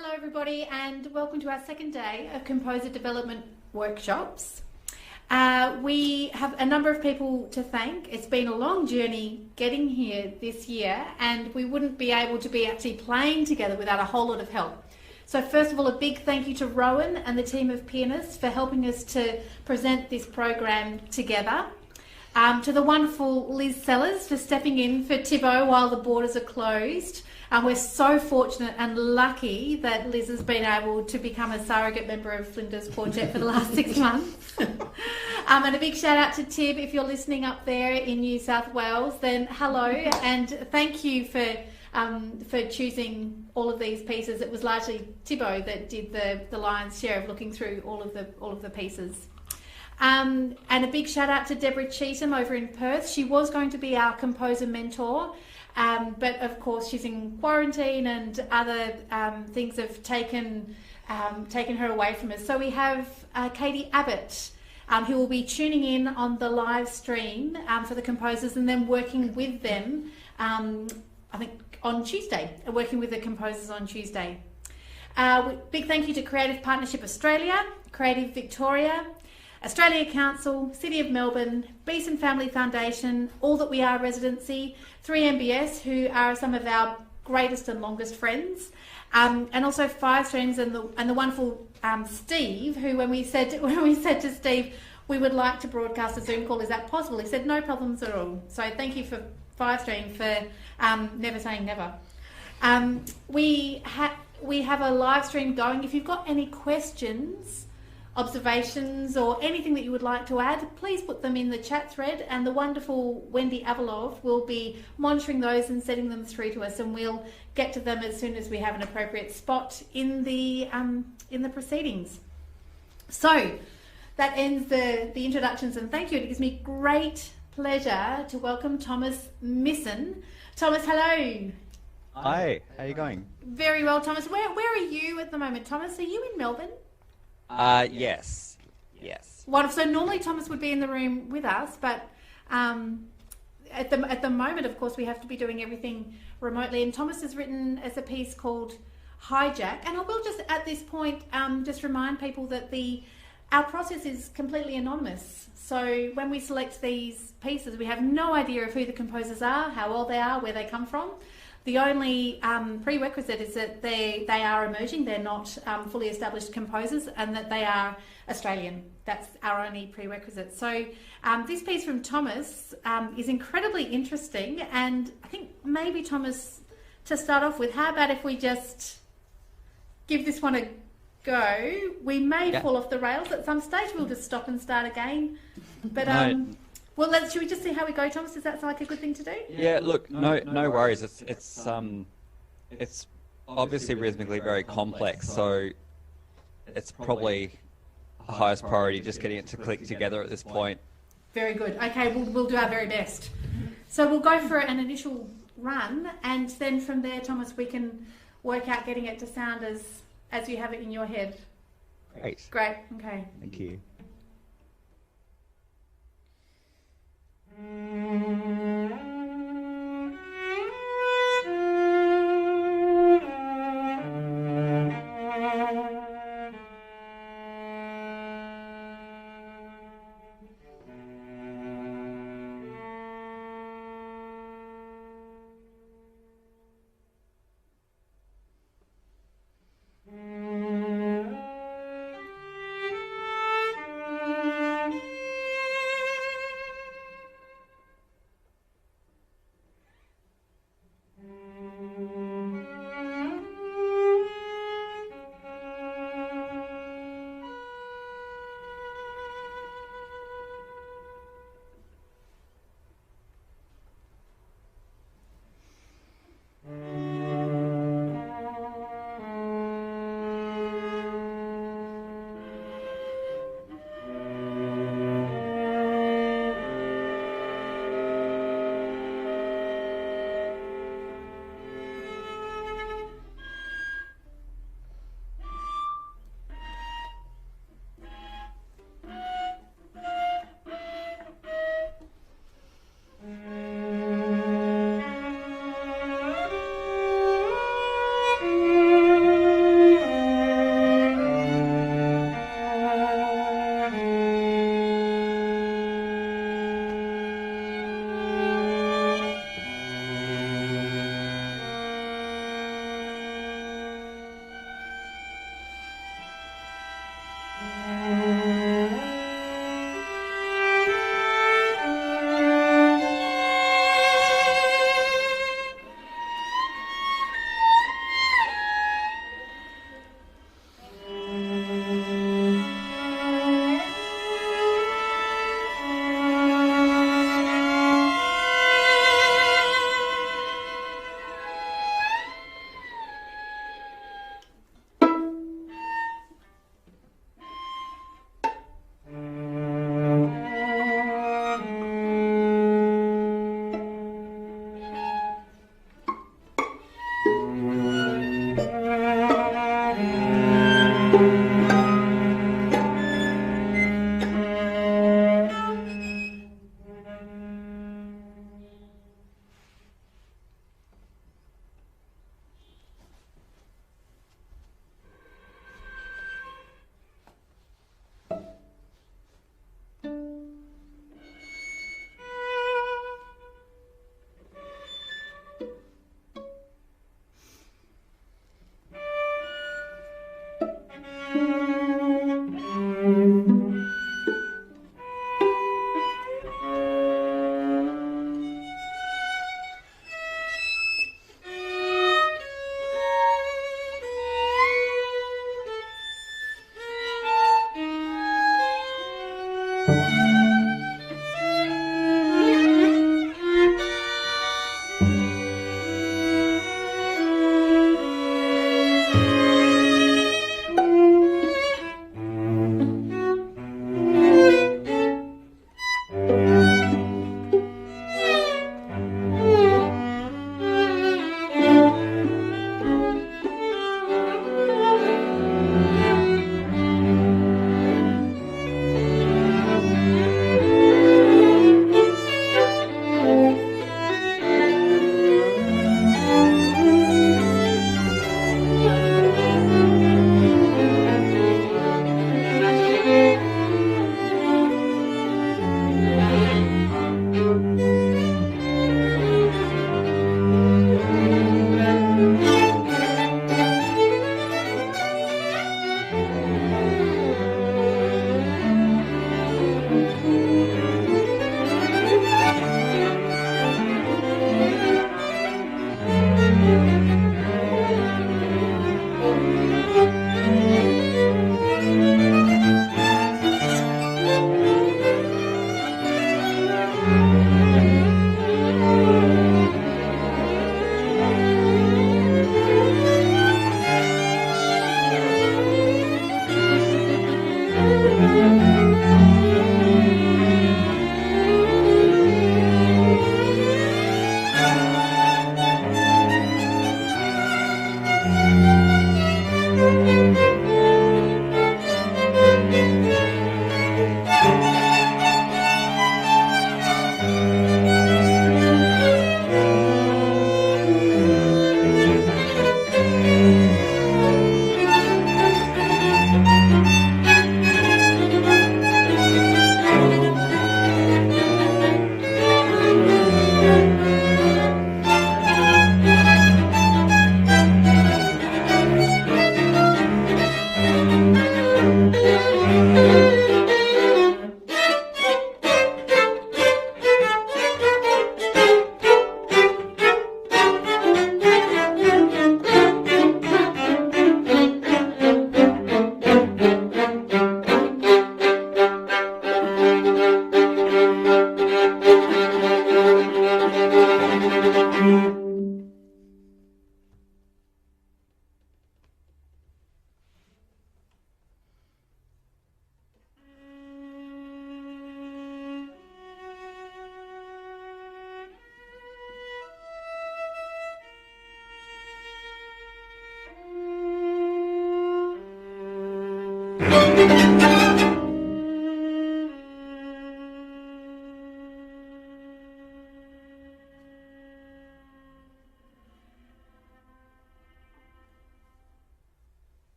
Hello everybody and welcome to our second day of composer development workshops. We have a number of people to thank. It's been a long journey getting here this year and we wouldn't be able to be actually playing together without a whole lot of help. So first of all, a big thank you to Rowan and the Team of Pianists for helping us to present this program together. To the wonderful Liz Sellars for stepping in for Tibbo while the borders are closed. We're so fortunate and lucky that Liz has been able to become a surrogate member of Flinders Quartet for the last 6 months. And a big shout out to Tib, if you're listening up there in New South Wales, then hello and thank you for choosing all of these pieces. It was largely Tibbo that did the lion's share of looking through all of the pieces. And a big shout out to Deborah Cheetham over in Perth. She was going to be our composer mentor, but of course she's in quarantine and other things have taken her away from us. So we have Katie Abbott, who will be tuning in on the live stream for the composers and then working with them, I think on Tuesday, working with the composers on Tuesday. Big thank you to Creative Partnership Australia, Creative Victoria, Australia Council, City of Melbourne, Besen Family Foundation, All That We Are Residency, 3MBS, who are some of our greatest and longest friends, and also Five Streams and the wonderful Steve, who when we said to Steve we would like to broadcast a Zoom call, is that possible? He said no problems at all. So thank you for Five Stream for never saying never. We have a live stream going. If you've got any questions, observations or anything that you would like to add, please put them in the chat thread and the wonderful Wendy Avalov will be monitoring those and sending them through to us, and we'll get to them as soon as we have an appropriate spot in the proceedings. So that ends the introductions and thank you. It gives me great pleasure to welcome Thomas Misson. Thomas, hello. Hi, how are you going? Very well, Thomas. Where are you at the moment, Thomas? Are you in Melbourne? Yes. Wonderful. So normally Thomas would be in the room with us, but at the moment, of course, we have to be doing everything remotely. And Thomas has written as a piece called Hijack. And I will just at this point just remind people that our process is completely anonymous. So when we select these pieces, we have no idea of who the composers are, how old they are, where they come from. The only prerequisite is that they are emerging, they're not fully established composers, and that they are Australian. That's our only prerequisite. So this piece from Thomas is incredibly interesting, and I think maybe, Thomas, to start off with, how about if we just give this one a go? We may fall off the rails at some stage, we'll just stop and start again. But well, should we just see how we go, Thomas? Does that sound like a good thing to do? Yeah, look, no worries. It's obviously rhythmically very complex, so it's probably the highest priority just getting it to click together at this point. Very good. Okay, we'll do our very best. So we'll go for an initial run, and then from there, Thomas, we can work out getting it to sound as you have it in your head. Great. Okay. Thank you.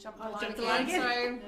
Jump the line again. Sorry.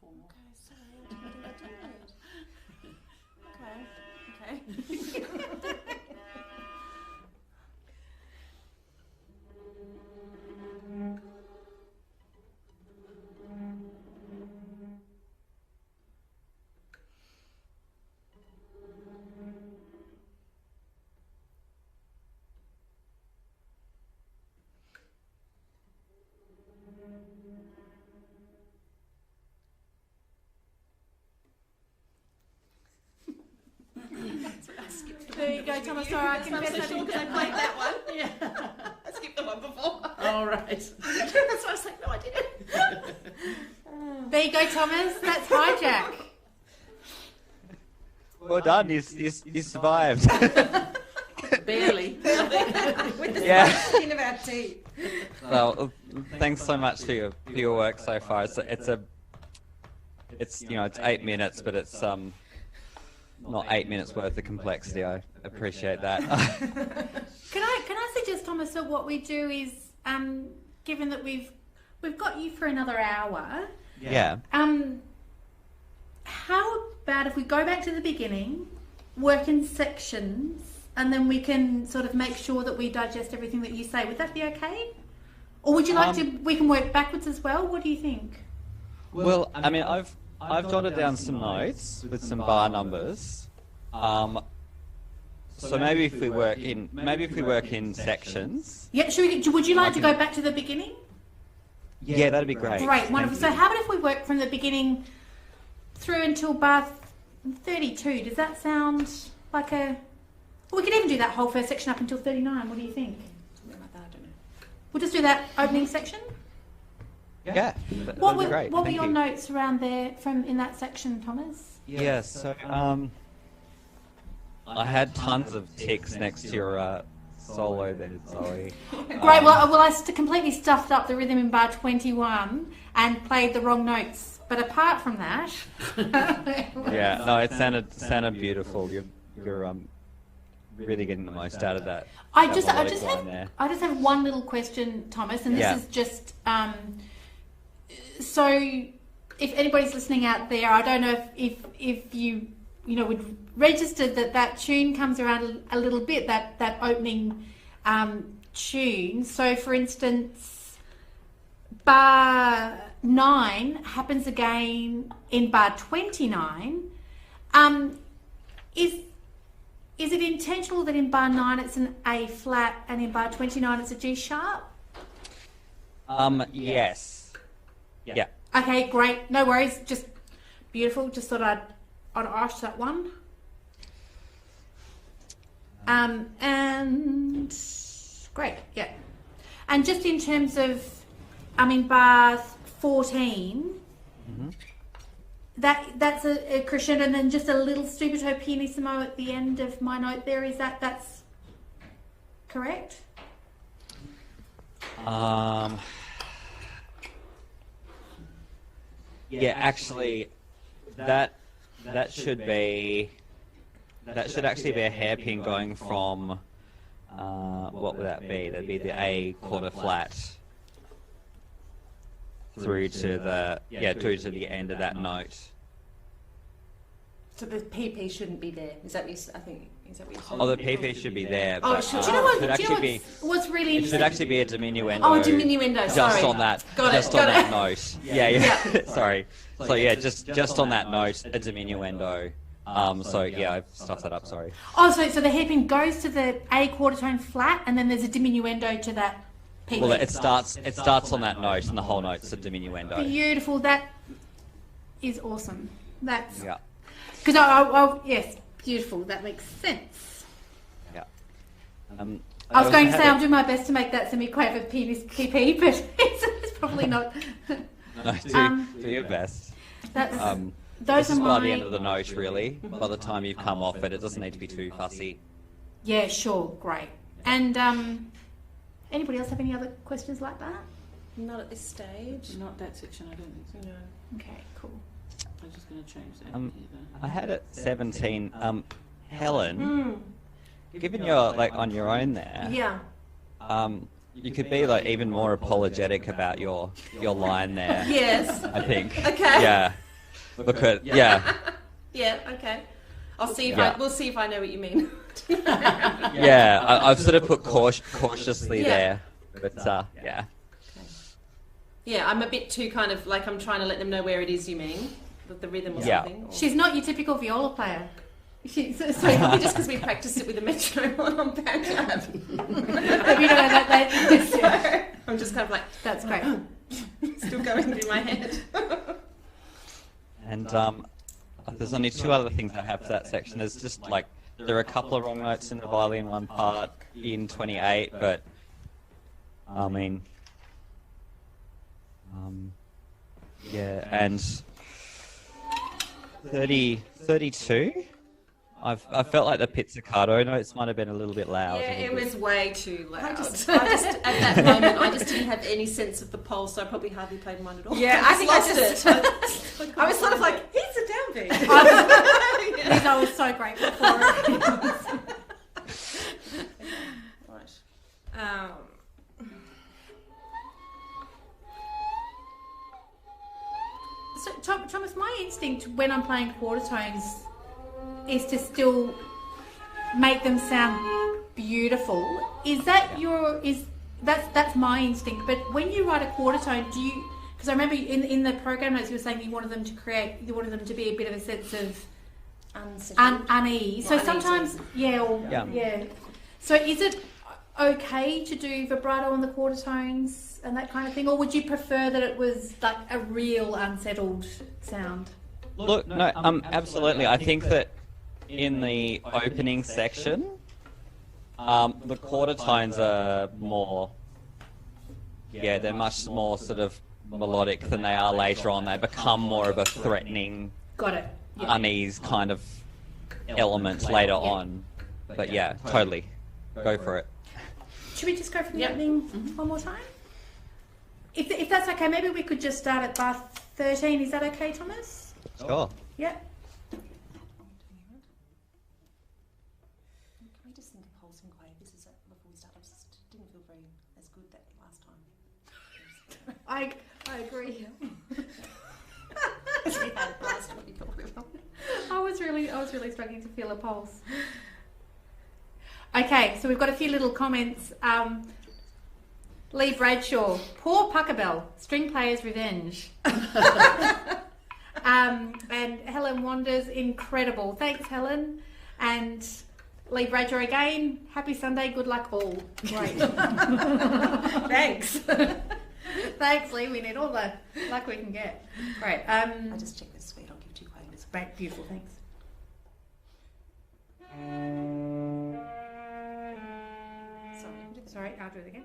4 more. Okay, sorry, I did. Okay. There you go, Thomas. Sorry, I confess I didn't because I played that one. Yeah. I skipped the one before. All right. That's why I was like, no, I didn't. There you go, Thomas. That's Hijack. Well done. You survived. Barely. With the Yeah. skin of our teeth. Well, thanks so much for your work so far. It's 8 minutes, but it's not 8 minutes worth of complexity. I appreciate that. Can I suggest, Thomas, that what we do is, given that we've got you for another hour, Yeah. how about if we go back to the beginning, work in sections, and then we can sort of make sure that we digest everything that you say? Would that be okay? Or would you like to? We can work backwards as well. What do you think? Well, I mean, I've jotted down some notes with some bar numbers. So maybe if we work in sections. Yeah. Would you like to go back to the beginning? Yeah, that'd be great. Great, wonderful. So how about if we work from the beginning through until bar 32? Does that sound like a... Well, we could even do that whole first section up until 39. What do you think? Something like that, I don't know. We'll just do that opening section? Yeah, What that'd be great. were Thank your you. notes around there from in that section, Thomas? Yeah, so I had tons of ticks next to your solo there, Zoe. Great. Well, I completely stuffed up the rhythm in bar 21 and played the wrong notes. But apart from that, Yeah, no, it sounded beautiful. You're really getting the most out of that. I that just melodic line there. have one little question, Thomas, and this Yeah. is just so if anybody's listening out there, I don't know if you would register that tune comes around a little bit, that opening tune. So, for instance, bar 9 happens again in bar 29. Is it intentional that in bar 9 it's an A flat and in bar 29 it's a G sharp? Yes. Yeah. Okay, great. No worries. Just beautiful. Just thought I'd ask that one. And great. Yeah. And just in terms of, bar 14, Mm-hmm. that's a crescendo and then just a little stupito pianissimo at the end of my note there. That's correct? Yeah, actually, that should actually be a hairpin going from what would that be? That'd be the A quarter flat through to the end of that note. So the PP shouldn't be there. Is that what you're saying? Oh, the PP should be there. Oh, but, sure. Do you know what? should actually be. What's really It should interesting? actually be a diminuendo. Oh, diminuendo. Just Sorry. on that. Got just it, on got that it. note. Yeah. Sorry. So yeah, just on that note, a diminuendo. So yeah, I've stuffed that up. Sorry. Oh, so the hairpin goes to the A quarter tone flat, and then there's a diminuendo to that PP. Well, it starts on that note, and the whole note's a diminuendo. Beautiful. That is awesome. That's Yeah. because I yes, beautiful. That makes sense. Yeah. I was going to also say had I'll do my best to make that semi-quaver pianist PP, but it's probably not. do your best. That's This those is are by my. the end of the note, really. By the time you've come off it, it doesn't need to be too fussy. Yeah, sure, great. And anybody else have any other questions like that? Not at this stage. Not that section, I don't think so. No. Okay, cool. I'm just going to change that. I had it 17. Helen, given you're on your own there, Yeah. you could be like even more apologetic about your line there. Yes. I think. Okay. Yeah. Because yeah. Yeah. Okay. I'll see if Yeah. we'll see if I know what you mean. Yeah. I've sort of put cautiously Yeah. there, but yeah. Yeah, I'm a bit too kind of like I'm trying to let them know where it is you mean, with the rhythm or Yeah. something. Or... She's not your typical viola player. So Probably just because we practiced it with the metronome on Bandcamp. you know that I'm just kind of like, that's great. still going through my head. And there's only two other things I have for that section. There's just like there are a couple of wrong notes in the violin one part in 28, but I mean, yeah, and 32. I felt like the pizzicato notes might have been a little bit loud. Yeah, it was way too loud. I just at that moment, I just didn't have any sense of the pulse, so I probably hardly played mine at all. Yeah, I think I just I was sort of like, he's a downbeat. I was so grateful for it. Right. So, Thomas, my instinct when I'm playing quarter tones is to still make them sound beautiful. Is that that's my instinct? But when you write a quarter tone, do you? Because I remember in the program notes you were saying you wanted them to be a bit of a sense of unease. So sometimes, yeah. So is it okay to do vibrato on the quarter tones and that kind of thing, or would you prefer that it was like a real unsettled sound? Look, no, absolutely. I think that in the opening section, the quarter tones are more, they're much more sort of melodic than they are later on. They become more of a threatening, Got it. unease kind of element later on. But yeah, totally. Go for it. Should we just go from the opening one more time? If that's okay, maybe we could just start at bar 13. Is that okay, Thomas? Sure. Yeah. Can we just think of pulse and quavers before we start? I just didn't feel very as good that last time. I agree. We had a blast when you felt with them. I was really struggling to feel a pulse. Okay, so we've got a few little comments. Lee Bradshaw, poor Puckerbell, string player's revenge. And Helen Wanders, incredible. Thanks, Helen. And Lee Bradshaw again, happy Sunday, good luck all. Great. Thanks. Thanks, Lee. We need all the luck we can get. Great. I just checked this sweet. I'll give 2 quavers. Great, beautiful. Thanks. Sorry, I'll do it again.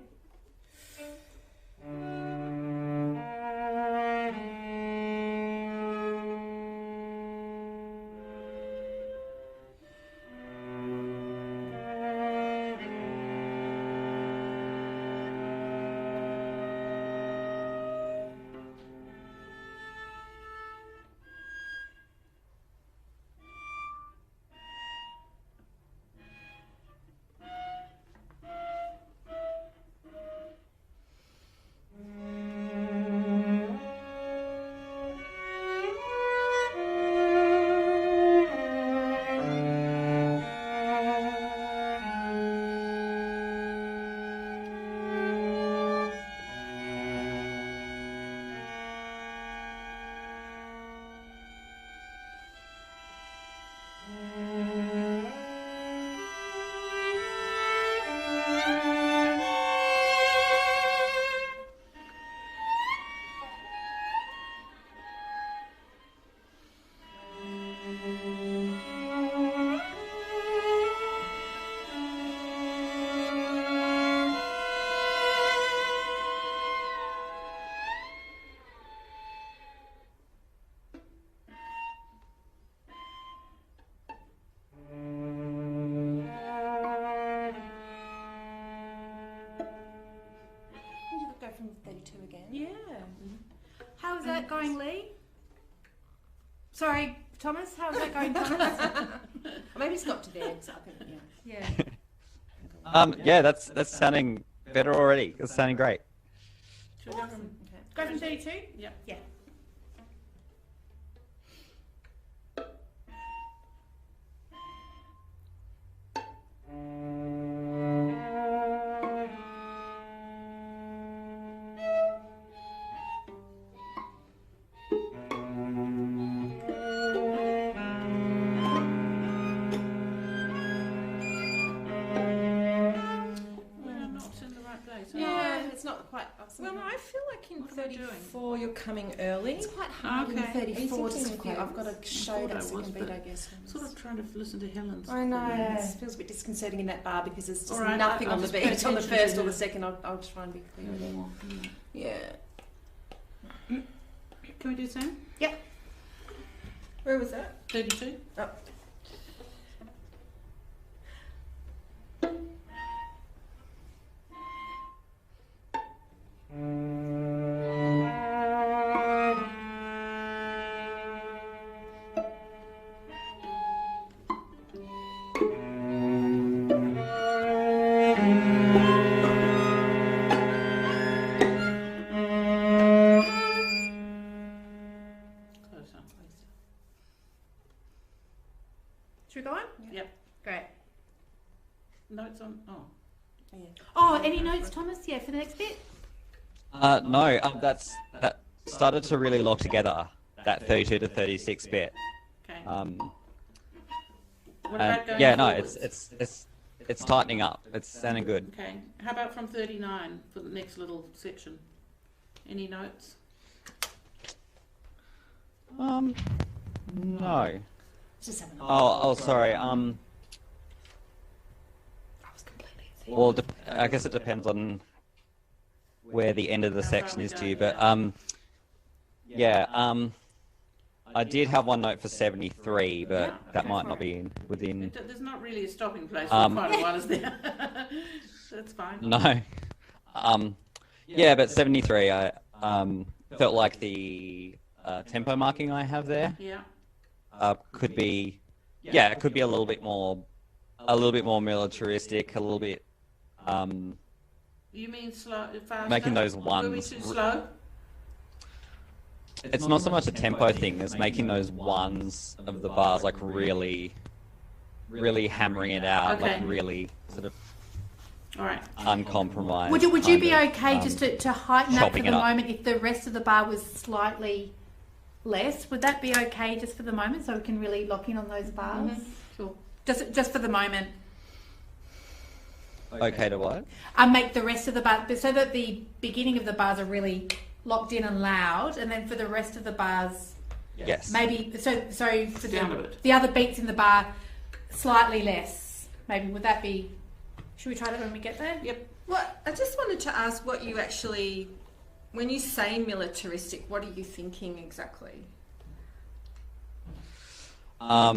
From 32 again. Yeah. How's that going, Lee? Sorry, Thomas. How's that going, Thomas? Or maybe it's not to there. So I think, Yeah. Yeah, that's sounding better already. It's sounding great. Should we go from... Okay. Go from 32? Yep. Yeah. Yeah, it's not quite. Well, I feel like in What am I doing? 34 you're coming early. It's quite hard in Okay. 34 Are you to thinking I've got to I show thought that I was, second beat, but I guess. Sort of trying to listen to Helen's. I know. Yeah. It feels a bit disconcerting in that bar because there's just All right, nothing I'll on the just pay beat on the attention first to or the the- second. I'll try and be clear again. Yeah. Can we do the same? Where was that? 32? Oh. Closer, please. Should we go on? Yep. Great. Notes on. Oh. Yeah. Oh, any notes, Thomas? Yeah, for the next bit? No, that started to really lock together, that 32 to 36 bit. Okay. And What about going yeah, no, forwards? it's tightening up. It's sounding good. Okay. How about from 39 for the next little section? Any notes? No. Just having a Oh, sorry. I was completely Well, I guess it depends on where the end of the How section far we is go, to, yeah. but I did have one note for 73, but Yeah, that okay. might not be within. There's not really a stopping place for Um, quite a while, is there? That's fine. No. Yeah, but 73, I felt like the tempo marking I have there Yeah. could be, yeah, it could be a little bit more militaristic, a little bit. You mean slow, faster? Making those Were we ones too slow? It's not so much a tempo thing as making those ones of the bars like really hammering it out, like Okay. really sort of All right. uncompromised. Would you kind be of, okay just to heighten that for chopping the it up. moment if the rest of the bar was slightly less? Would that be okay just for the moment so we can really lock in on those bars? Sure. Just for the moment. Okay to what? Make the rest of the bar so that the beginning of the bars are really locked in and loud, and then for the rest of the bars, Yes. maybe so for Down a bit. the other beats in the bar slightly less. Maybe would that be? Should we try that when we get there? Yep. Well, I just wanted to ask what you actually, when you say militaristic, what are you thinking exactly? I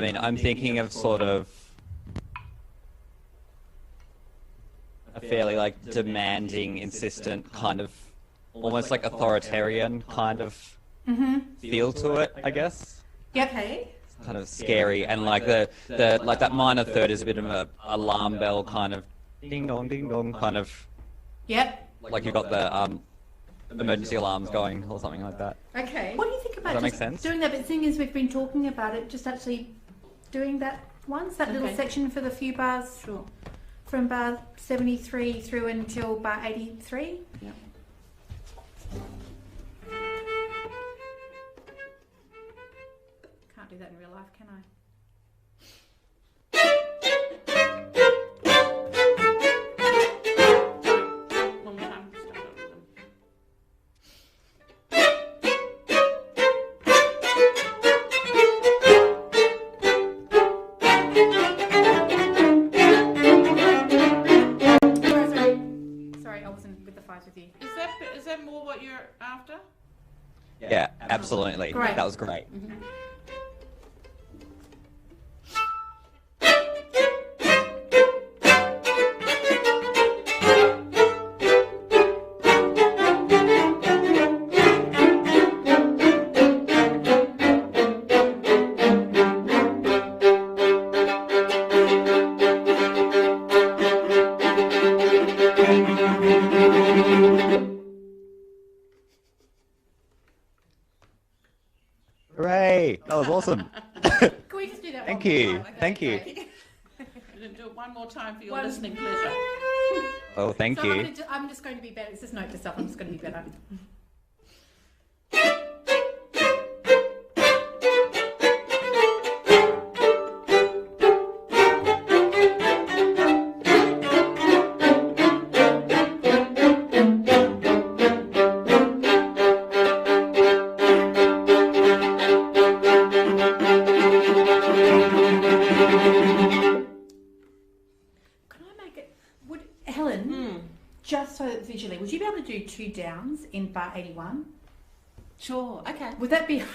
mean, I'm thinking of sort of a fairly like demanding, insistent kind of, almost like authoritarian kind of feel to it, I guess. Yep. Okay. Kind of scary, and like the like that minor third is a bit of a alarm bell kind of ding dong kind of, Yep. like you've got the emergency alarms going or something like that. Okay. What do you think about Does that make just sense? doing that? But seeing as we've been talking about it, just actually doing that once, that little Okay. section for the few bars Sure. from bar 73 through until bar 83. Yeah. Can't do that in real life, can I? One more time. Start up with them. Sorry, I wasn't with the fives with you. Is that more what you're after? Yeah, absolutely. Great. That was great. Hooray! That was awesome. Can we just do that? Thank one more you. time? Okay, Thank you. great. You can do it one more time for your One- listening pleasure. Oh, thank So you. I'm just going to be better. It's just note to self. I'm just going to be better. Can I make it? Would Helen? Just so visually, would you be able to do 2 downs in bar 81? Sure. Okay. Would that be? I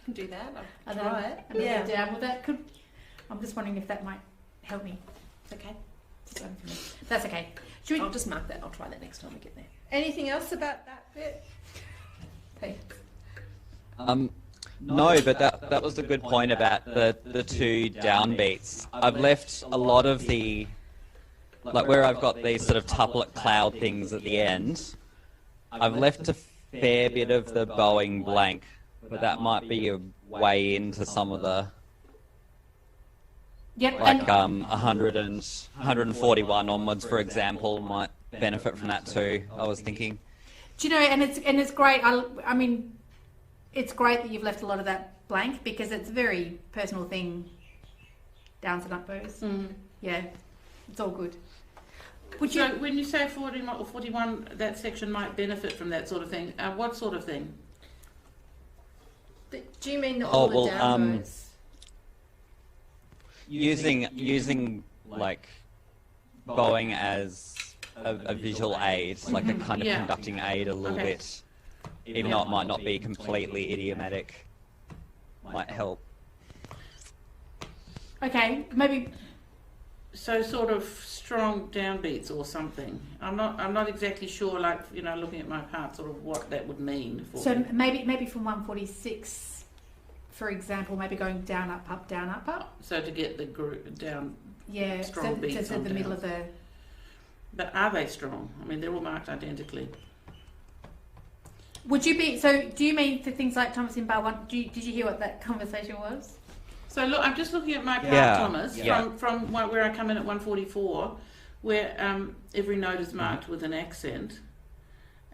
can do that. I'll try it. Another down. Well, that could. I'm just wondering if that might help me. It's okay. That's okay. Should we? I'll just mark that. I'll try that next time we get there. Anything else about that bit? Thanks. No, but that was a good point about the 2 downbeats. I've left a lot of the, like where I've got these sort of tuplet cloud things at the end, I've left a fair bit of the bowing blank, but that might be a way into some of the, Yep. like and 141 onwards, for example, might benefit from that too, I was thinking. do you know? And it's great. I mean, it's great that you've left a lot of that blank because it's a very personal thing. Downs and up bows. Yeah, it's all good. Would you? So when you say 41 or 41, that section might benefit from that sort of thing. What sort of thing? Do you mean all the down bows? Using like bowing as a visual aid, like a kind of conducting aid a little bit, even though it might not be completely idiomatic, might help. Okay, maybe. So sort of strong downbeats or something. I'm not exactly sure. Like looking at my part, sort of what that would mean. For So me. maybe from 146, for example, maybe going down, up, up, down, up, up. So to get the group down. Yeah, Strong beats just on in the middle downs. of the. But are they strong? I mean, they're all marked identically. Would you be? So do you mean for things like Thomas in bar 1? Did you hear what that conversation was? So look, I'm just looking at my part, Yeah, Thomas, yeah. from where I come in at 144, where every note is marked with an accent.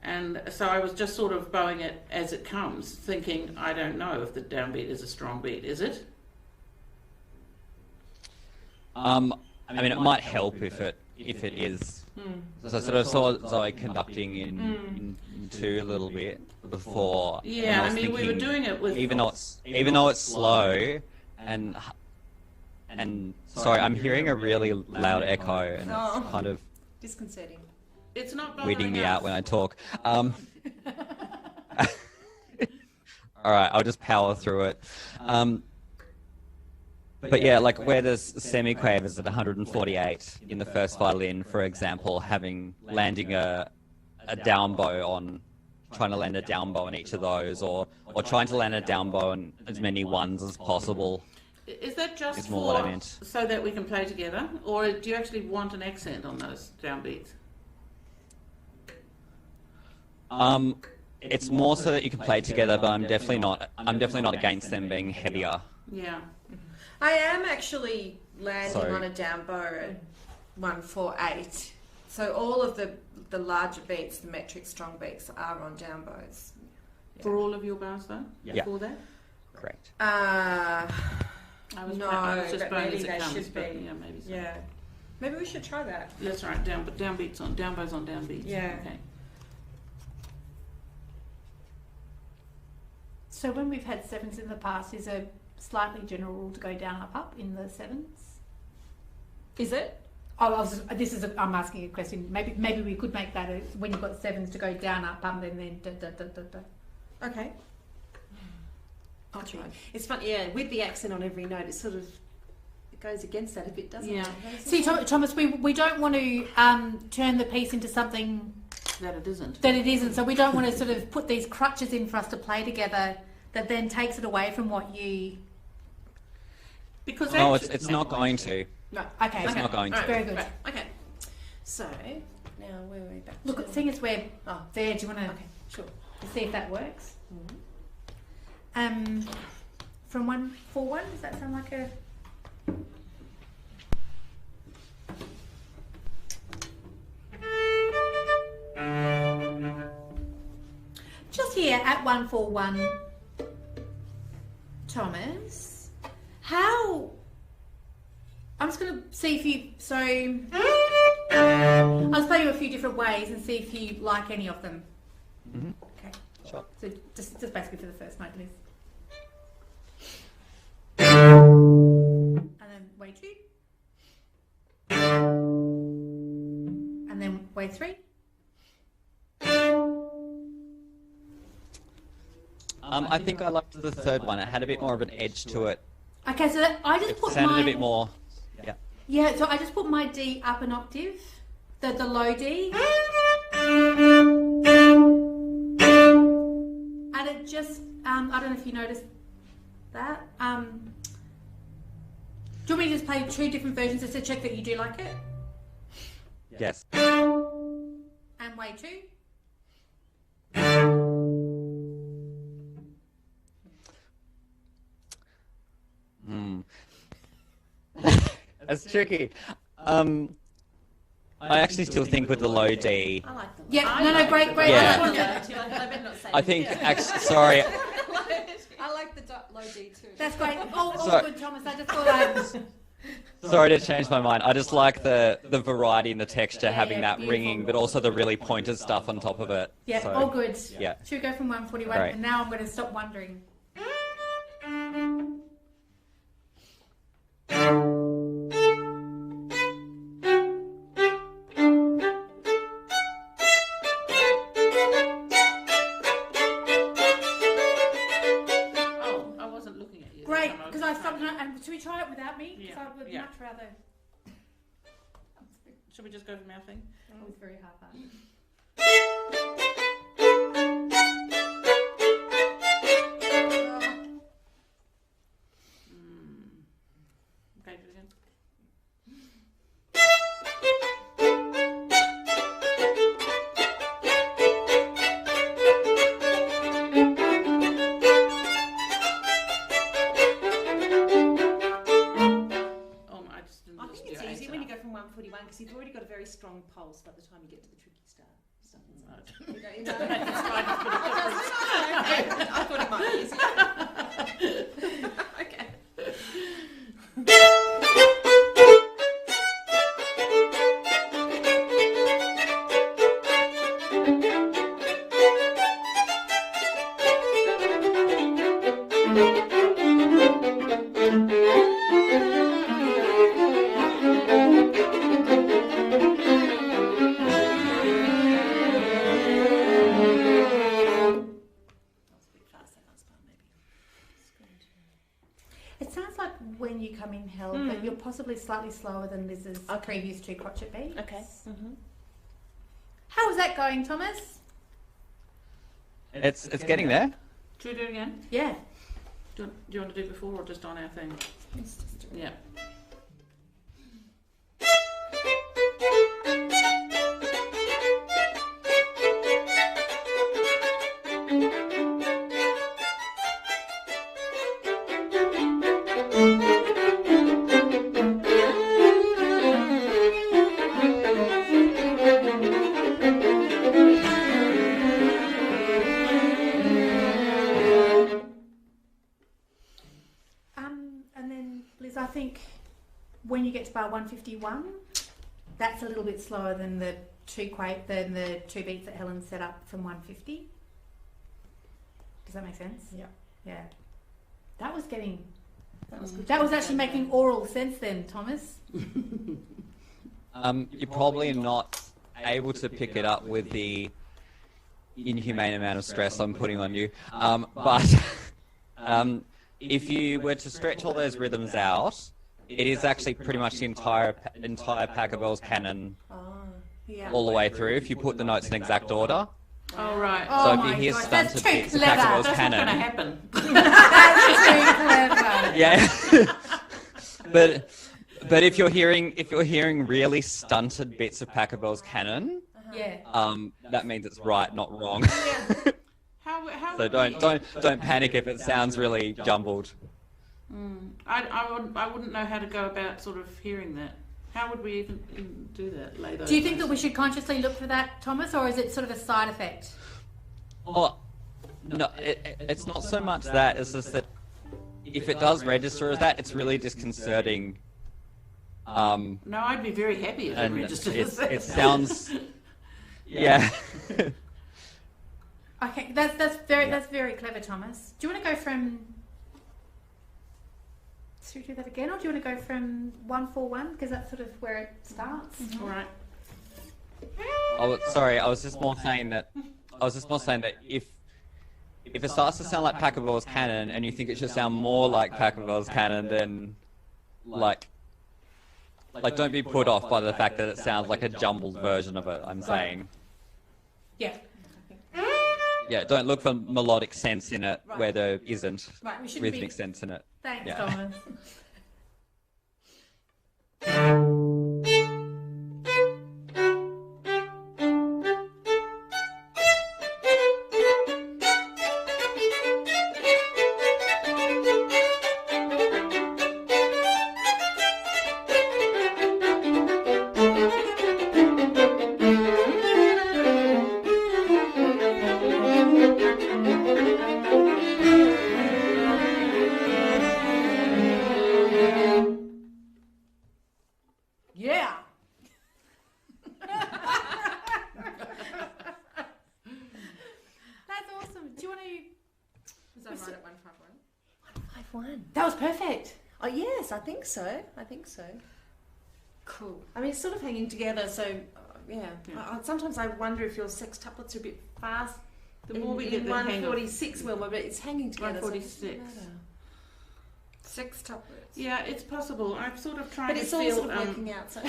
And so I was just sort of bowing it as it comes, thinking, I don't know if the downbeat is a strong beat, is it? I mean, it might help if it is. So I sort of saw Zoe conducting in 2 a little bit before. and Yeah, I was mean, we were thinking, doing it with... even though it's slow, and sorry, I'm hearing a really loud echo, and it's kind of Disconcerting. It's not weirding bothering me us. out when I talk. All right, I'll just power through it. But yeah, like where there's semiquavers at 148 in the first violin, for example, landing a down bow on, trying to land a down bow on each of those, or trying to land a down bow on as many ones as possible. Is that just Is more what I for meant. so that we can play together, or do you actually want an accent on those downbeats? It's more so that you can play together, but I'm definitely not against them being heavier. Yeah. I am actually landing Sorry. on a down bow at 148. So all of the larger beats, the metric strong beats, are on down bows. For all of your bars, though? Yeah. For that? Correct. I was No, just but bowing maybe as it they comes, should but be. yeah, maybe so. Yeah. Maybe we should try that. That's right, down bows on downbeats. Yeah. Okay. So when we've had 7s in the past, is a slightly general rule to go down, up, up in the 7s? Is it? Oh, I'm asking a question. Maybe we could make that when you've got 7s to go down, up, up, and then da, da, da, da, da. Okay. I'll try. It's fun, yeah. With the accent on every note, it sort of goes against that a bit, doesn't Yeah. it? See, Thomas, we don't want to turn the piece into something That it isn't. that it isn't. So we don't want to sort of put these crutches in for us to play together that then takes it away from what you... Because No, actually, it's not going to. No, okay. It's not going to. Very good. Right, okay. So, now where are we back Look, to? seeing as we're there, do you want to Okay, sure. see if that works? From 141, does that sound like a... Just here at 141, Thomas, how... I'm just going to see if you... So, I'll just play you a few different ways and see if you like any of them. Mm-hmm. Okay. Sure. So, just basically for the first note, please. And then way 2. And then way 3. I think I liked the third one. It had a bit more of an edge to it. Okay, so I just It put sounded my... a bit more... Yeah. Yeah, so I just put my D up an octave, the low D. And it just, I don't know if you noticed that. Do you want me to just play 2 different versions just to check that you do like it? Yes. And way 2. That's tricky. I actually still think with the low D. I like them. Yeah, no, great. Yeah. I I better not say I think, actually, sorry, I like the low D too. that's great. All So- good, Thomas. I just thought I'd... sorry to change my mind. I just like the variety in the texture, having that beautiful. ringing, but also the really pointed stuff on top of it. Yeah, So, all good. Yeah. Should we go from 141? Great. And now I'm going to stop wondering. Oh, I wasn't looking at you. Great, That's because what I was stopped. trying to- And should we try it without me? Because Yeah, I would yeah. much rather. Should we just go from our thing? That was very hard. Okay, do it again. I just didn't I listen think to it's your easy when you answer. go from 141 because you've already got a very strong pulse by the time you get to the tricky stuff. Right. You know, It's fine, just put it I thought it might be easy. Okay. It sounds like when you come in held, but you're possibly slightly slower than Liz's previous 2 crotchet beats. Okay. How is that going, Thomas? It's getting there. Should we do it again? Yeah. Do you want to do it before or just on our thing? Yeah. And then, Liz, I think when you get to bar 151, that's a little bit slower than the 2 beats that Helen set up from 150. Does that make sense? Yeah. Yeah. That was getting... That was good. That was actually making oral sense then, Thomas. You're probably not able to pick it up with the inhumane amount of stress I'm putting on you. But if you were to stretch all those rhythms out, it is actually pretty much the entire Pachelbel's canon Yeah. all the way through if you put the notes in exact order. Oh, right. Oh So if my you hear gosh, that's stunted too bits of clever. Pachelbel's That's not going to canon, happen. That's too clever. yeah. But if you're hearing really stunted bits of Pachelbel's canon, Yeah. that means it's right, not wrong. So don't panic if it sounds really jumbled. I wouldn't know how to go about sort of hearing that. How would we even do that? Lay those Do you think notes? that we should consciously look for that, Thomas, or is it sort of a side effect? Oh, no, it's not so much that. It's just that if it does register as that, it's really disconcerting. No, I'd be very happy if it And registered as that. it sounds, yeah. Okay, that's very clever, Thomas. Do you want to go from? Should we do that again, or do you want to go from 141 because that's sort of where it starts? All right. Oh, sorry, I was just more saying that if it starts to sound like Pachelbel's canon and you think it should sound more like Pachelbel's canon, then like don't be put off by the fact that it sounds like a jumbled version of it. I'm saying. Yeah. Yeah, don't look for melodic sense in it where there isn't Right, we shouldn't rhythmic be. sense in it. Thanks, Yeah. Thomas. Yeah. That's awesome. Do you want to? Was I right at 151? 151. That was perfect. Oh yes, I think so. Cool. I mean, it's sort of hanging together. So yeah. Sometimes I wonder if your sextuplets are a bit fast. The more we get the hang of 146, Wilma, but it's hanging together. so it 146. doesn't matter. Sextuplets. Yeah, it's possible. I'm sort of trying But to it's all feel. sort of working out. So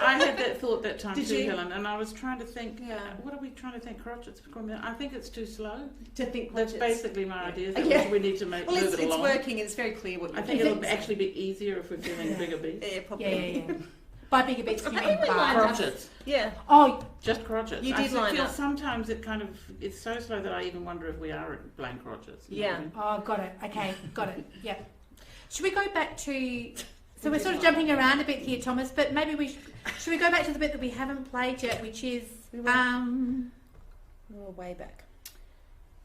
I had that thought that time Did too, you? Helen, and I was trying to think. Yeah. What are we trying to think? Crotchets. I think it's too slow. to think That's crotchets. basically my idea. Yeah. We need to move Well, it it's along. working. It's very clear what I you're think doing. it'll actually be easier if we're feeling bigger beats. Yeah, probably. Yeah. By bigger beats, you I mean think we bar. lined up. Crotchets. Yeah. Oh, Just crotchets. You did I line feel up. sometimes it's so slow that I even wonder if we are playing crotchets. You know what I mean? oh, got it. Okay, got it. Yeah. Should we go back to? So we're sort of jumping around a bit here, Thomas. But maybe should we go back to the bit that we haven't played yet, which is We were way back.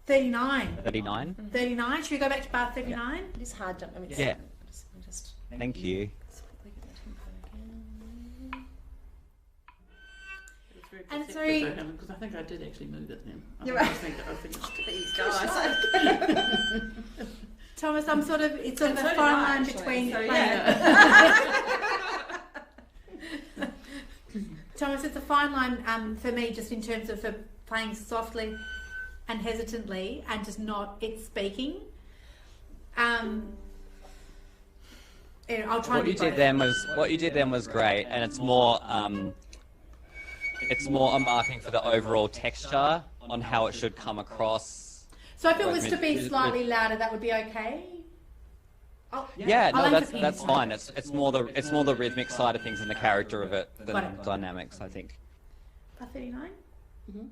39. 39. 39. Should we go back to bar 39? It is hard jumping. I mean, Yeah. Just Thank you. quickly get that info again. It's very And perceptive so- though, Helen, because I think I did actually move it then. You're right. I think it's These guys. Thomas, it's sort of And a so did fine I, line actually. between So, playing. yeah. Thomas, it's a fine line for me, just in terms of playing softly and hesitantly, and just not it speaking. I'll try. What you did then was great, and it's more a marking for the overall texture on how it should come across. So if it was to be slightly louder, that would be okay. Yeah, I'll no, aim that's for that's pink. fine. It's more the rhythmic side of things and the character of it than Got it. dynamics, I think. Bar 39. Mhm.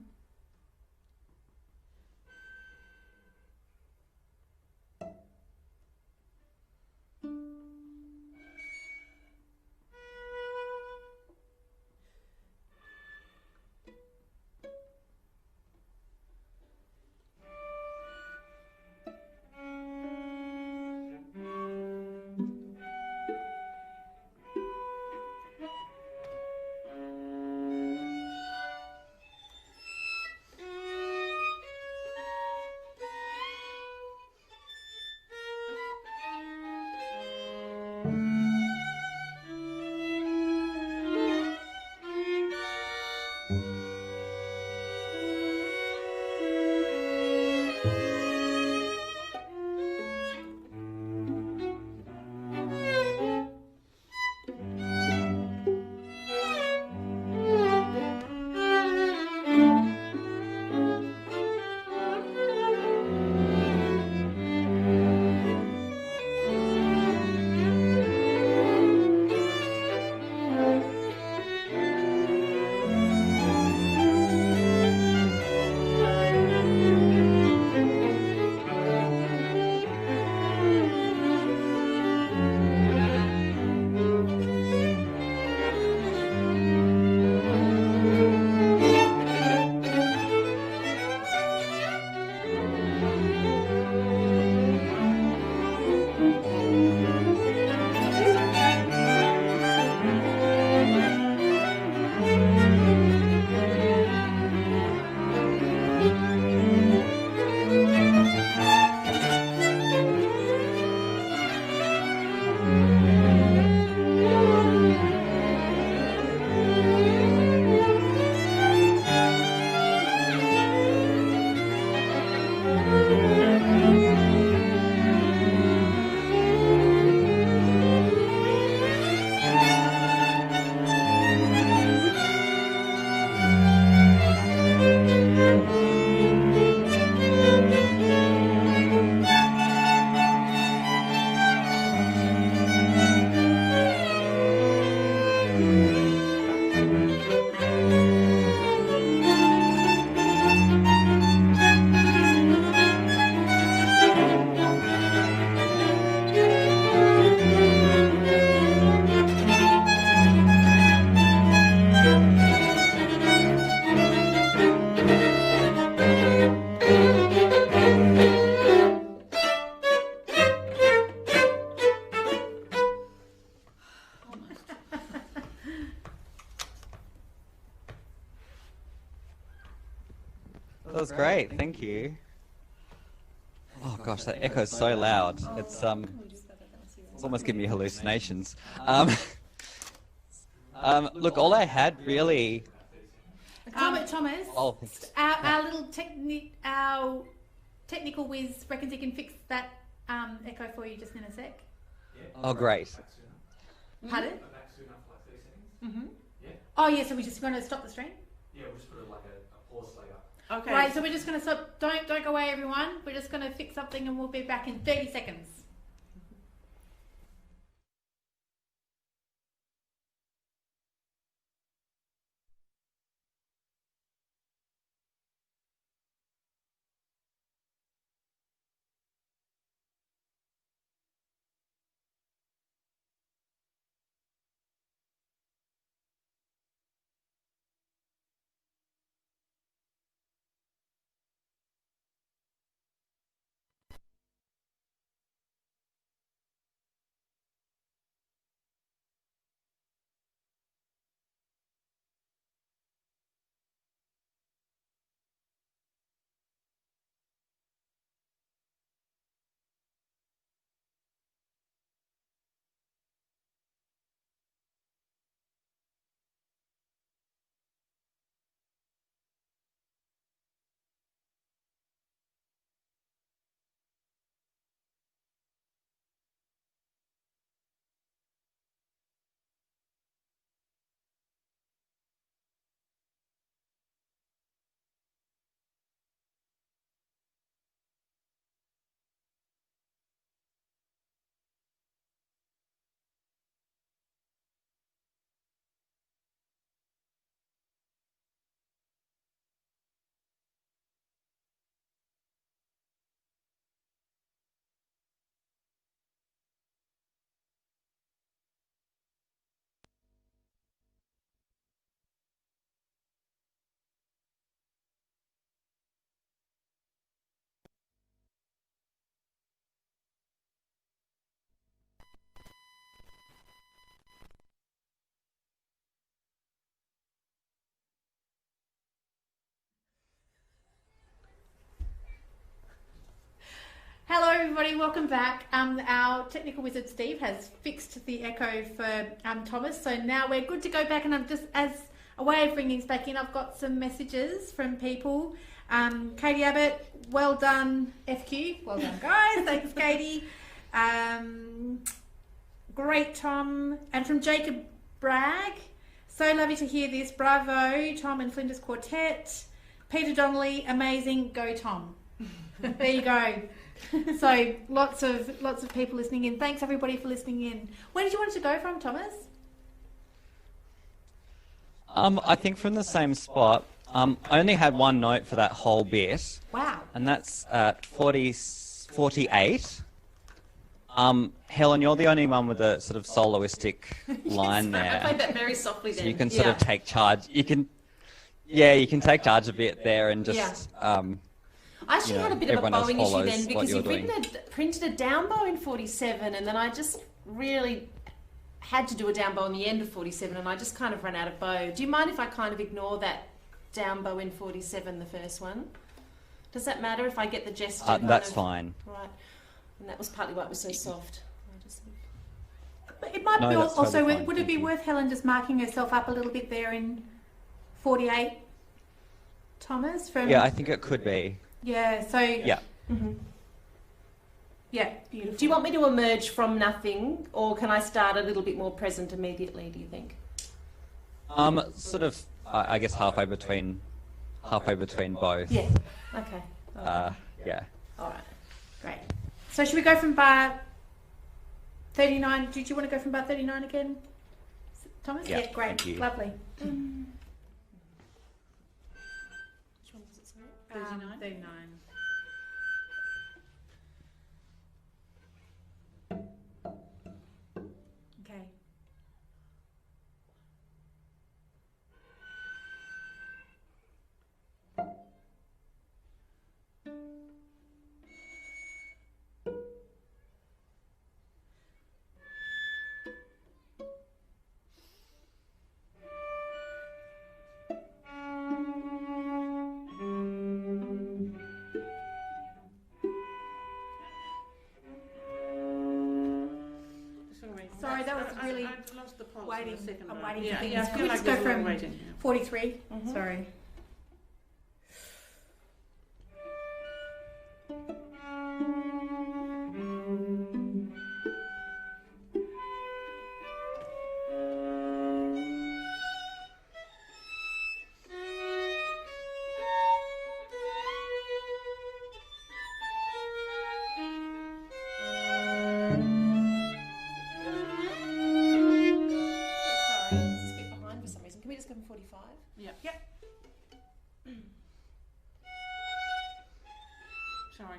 That was great. Thank you. Oh gosh, that echo's so loud. It's almost giving me hallucinations. Look, all I had really. Thomas, Oh, our little our technical whiz reckons he can fix that echo for you just in a sec. Oh, great. Pardon? Mm-hmm. Oh yeah, so we're just going to stop the stream? Yeah, we'll just put a pause later. Okay. Right, so we're just going to stop. Don't go away, everyone. We're just going to fix something and we'll be back in 30 seconds. Hello everybody, welcome back. Our technical wizard Steve has fixed the echo for Thomas, so now we're good to go back, and I'm just, as a way of bringing us back in, I've got some messages from people. Katie Abbott, well done FQ, well done guys, thanks Katie. Great Tom, and from Jacob Bragg, so lovely to hear this, bravo Tom and Flinders Quartet. Peter Donnelly, amazing, go Tom. There you go. So lots of people listening in. Thanks everybody for listening in. Where did you want it to go from, Thomas? I think from the same spot. I only had one note for that whole bit. Wow. And that's at 48. Helen, you're the only one with a sort of soloistic line there. I played that very softly then. So you can sort of take charge. You can take charge a bit there and just I actually had a bit of a everyone else bowing issue follows then what because you're you've printed a down bow in 47, and then I just really had to do a down bow in the end of 47, and I just kind of ran out of bow. Do you mind if I kind of ignore that down bow in 47, the first one? Does that matter if I get the gesture? That's fine. Right. And that was partly why it was so soft. It might No, be that's also, totally fine, would it be worth Helen just marking herself up a little bit there in 48, Thomas? Yeah, I think it could be. Yeah, so... Yeah. Mm-hmm. Yeah, beautiful. Do you want me to emerge from nothing, or can I start a little bit more present immediately, do you think? Sort of, I guess halfway between both. Yeah. Okay. Yeah. All right. Great. So should we go from bar 39? Did you want to go from bar 39 again, Thomas? Yeah, Great. thank you. Lovely. Which one was it, sorry? 39. Okay. Sorry, that was really I lost the pulse waiting. in the second I'm round. waiting for things. Yeah, I Can feel we like just go we're all from waiting. 43? Mhm. Sorry. Sorry, it's a bit behind for some reason. Can we just go from 45? Yeah. Yep. Sorry.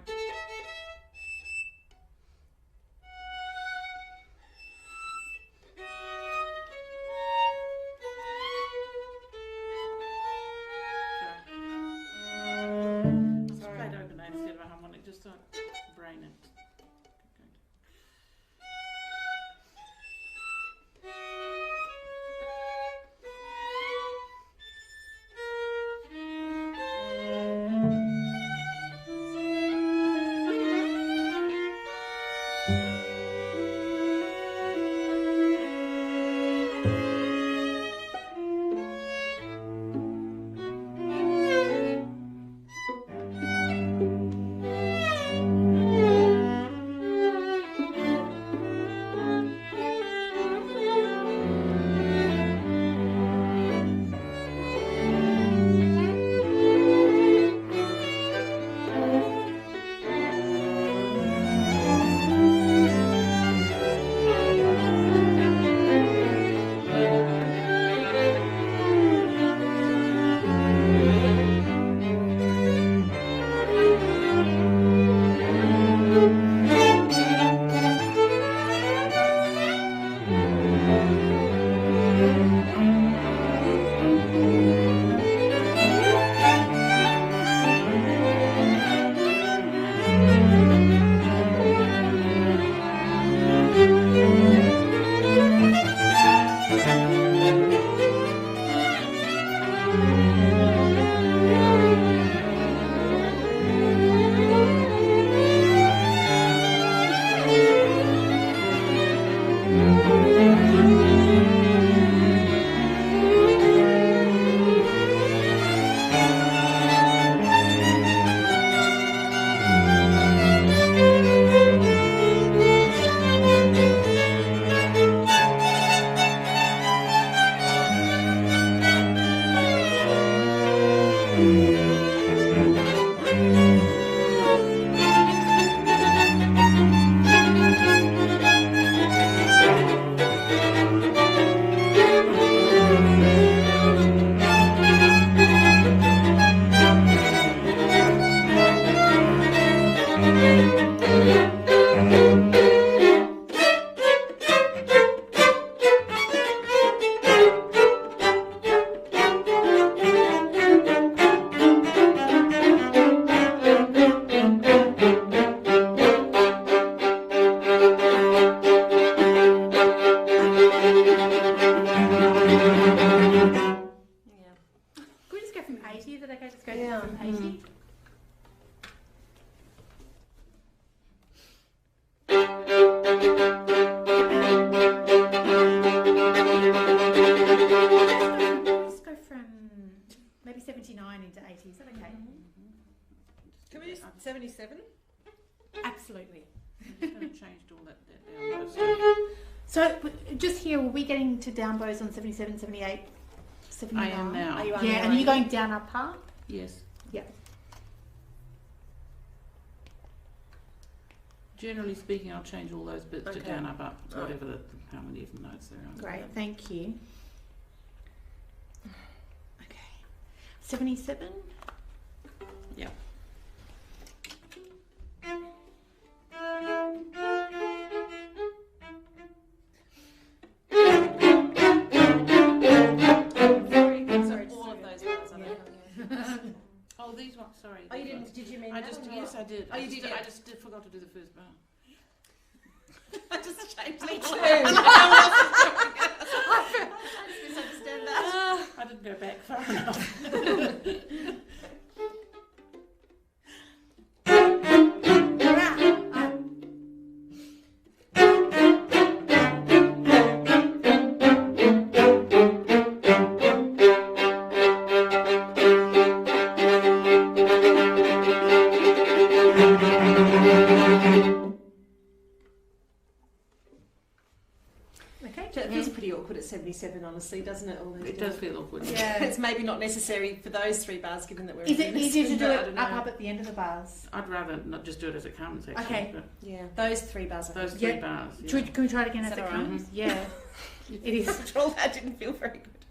Sorry. Played open A instead of a harmonic, just to brain it. maybe 79 into 80. Is that okay? Can we do 77? Absolutely. I'm just going to change all that down. Stuff. So, just here, were we getting to down bows on 77, 78, 79? I am now. Are you yeah, and are you going down up half? Yes. Yeah. Generally speaking, I'll change all those bits to Okay. down, up, whatever how many even notes there are. Great, thank you. Okay. 77? Yeah. Sorry, all of those ones. Oh, these ones. Sorry. Oh, you these didn't? ones. Did you mean I that? just or yes, what? I did. Oh, you did, yeah. I just forgot to do the first bar. I just changed Me it. too. I just misunderstand that. I didn't go back far enough. It feels pretty awkward at 77, honestly, doesn't it? It does feel awkward. Yeah. It's maybe not necessary for those 3 bars, given that we're Is in it easier to do I it don't up know. at the end of the bars? I'd rather not just do it as it comes, actually. Okay. But Yeah, those 3 bars. I those think. 3 Yeah. bars. Yeah. Can we try it again Is as that it all right? comes? Yeah. It is. After all, that didn't feel very good.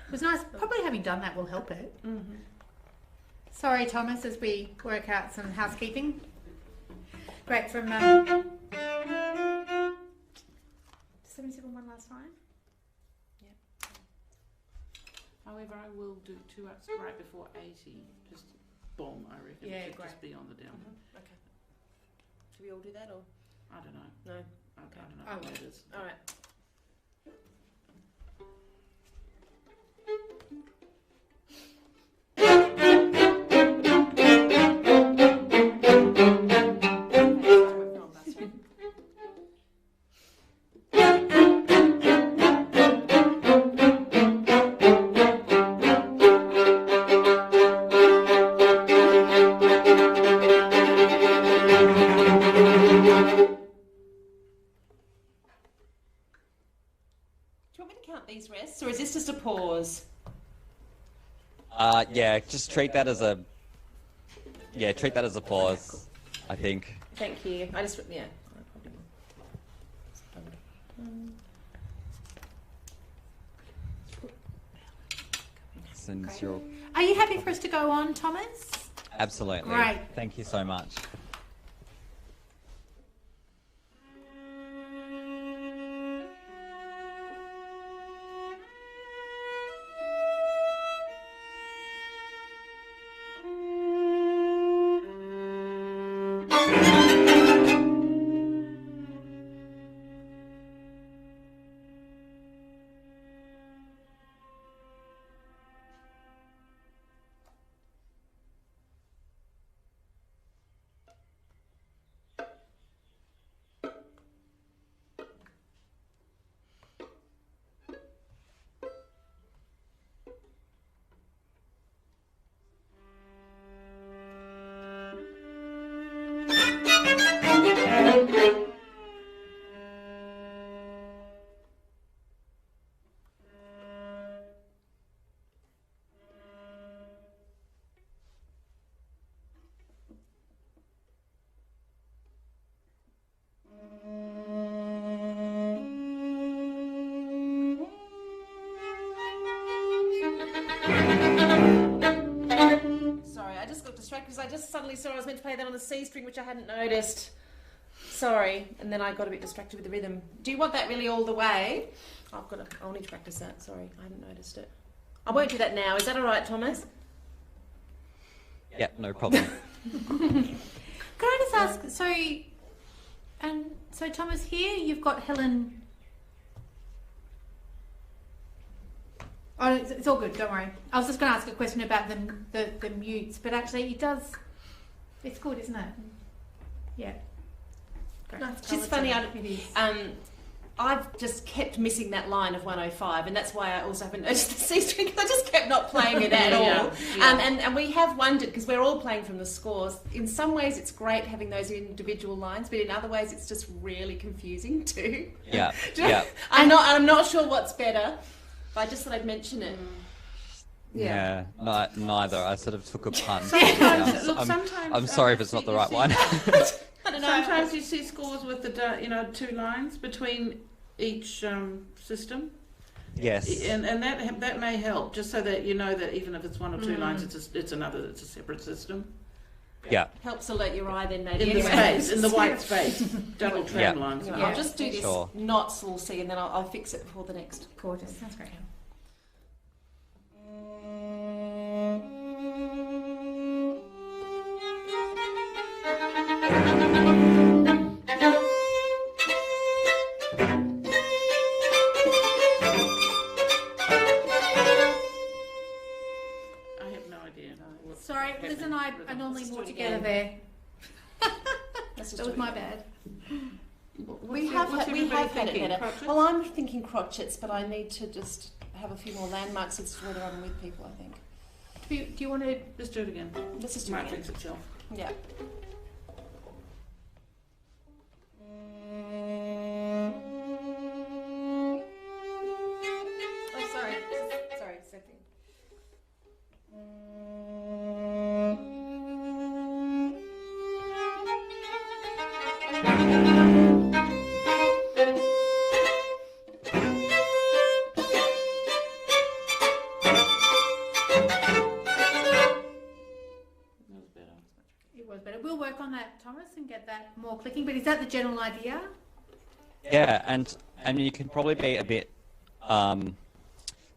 It was nice. Probably having done that will help it. Mm-hmm. Sorry, Thomas, as we work out some housekeeping. Great. From 77 one last time. However, I will do 2 ups right before 80. Just boom, I reckon. Yeah, It should great. just be on the down. Okay. Do we all do that, or I don't know. no? I don't know I what will. it is. All right. These rests, or is this just a pause? Yeah, just treat that as a pause, I think. Thank you. I just yeah. Since you're Are you happy for us to go on, Thomas? absolutely. Great. Thank you so much. Sorry, I just got distracted because I just suddenly saw I was meant to play that on the C string, which I hadn't noticed. Sorry, and then I got a bit distracted with the rhythm. Do you want that really all the way? I'll need to practice that. Sorry, I hadn't noticed it. I won't do that now. Is that all right, Thomas? Yeah, no problem. Can I just ask? So Thomas, here you've got Helen. Oh, it's all good. Don't worry. I was just going to ask a question about the mutes, but actually it does. It's good, isn't it? Yeah. Great. No, it's just funny. It is. I've just kept missing that line of 105, and that's why I also haven't noticed the C string, because I just kept not playing it at all. Yeah. And we have wondered, because we're all playing from the scores, in some ways it's great having those individual lines, but in other ways it's just really confusing too. Yeah, Do you know? yeah. I'm not sure what's better, but I just thought I'd mention it. Yeah, neither. I sort of took a punt. Sometimes, look, I'm sometimes, sorry if it's not the right one. I don't know. Sometimes you see scores with the 2 lines between each system, Yes. and that may help, just so that you know that even if it's 1 or 2 lines, it's a separate system. Yeah. Helps alert your eye then maybe. In the space, in the white space, double tram lines. Anyway, Yeah, I'll just do this sure. not full C, and then I'll fix it before the next. Gorgeous. Sounds great. I have no idea. Sorry, Liz and I are normally Let's do more it together again. there. Let's just That do was it my again. bad. We have had it better. Crotchets? Well, I'm thinking crotchets, but I need to just have a few more landmarks as to whether I'm with people, I think. Do you want to? Just do it again. Let's just do it Might again. fix itself. Yeah. clicking, but is that the general idea? Yeah, and you can probably be a bit.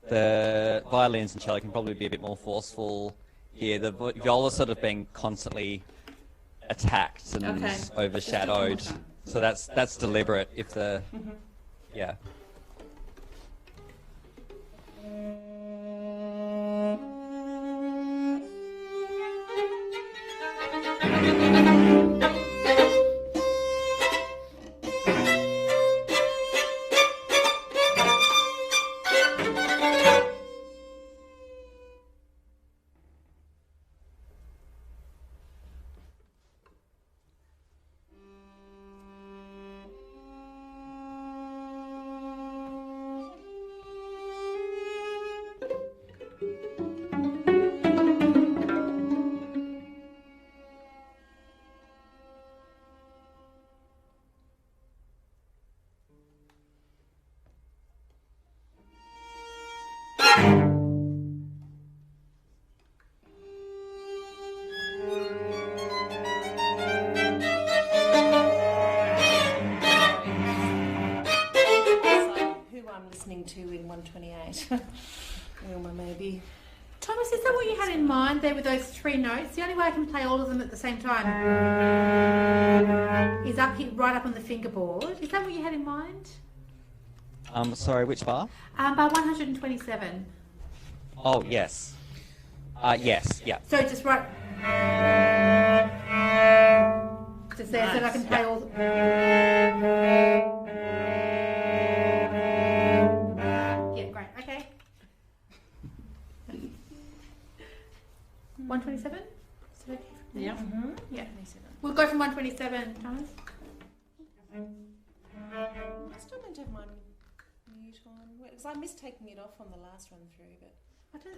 The violins and cello can probably be a bit more forceful here. The viola sort of being constantly attacked and Okay. overshadowed. So that's deliberate. If the yeah. Who I'm listening to in 128. Wilma, maybe. Thomas, is that what you had in mind there with those 3 notes? The only way I can play all of them at the same time is up here, right up on the fingerboard. Is that what you had in mind? Sorry, which bar? Bar 127. Oh, yes. Yes, yeah. So just right. Just there, so that I can play all. Yeah, great. Okay. 127. Yeah. Yeah. We'll go from 127, Thomas. I still don't have my mute on. Because I missed taking it off on the last run through, but.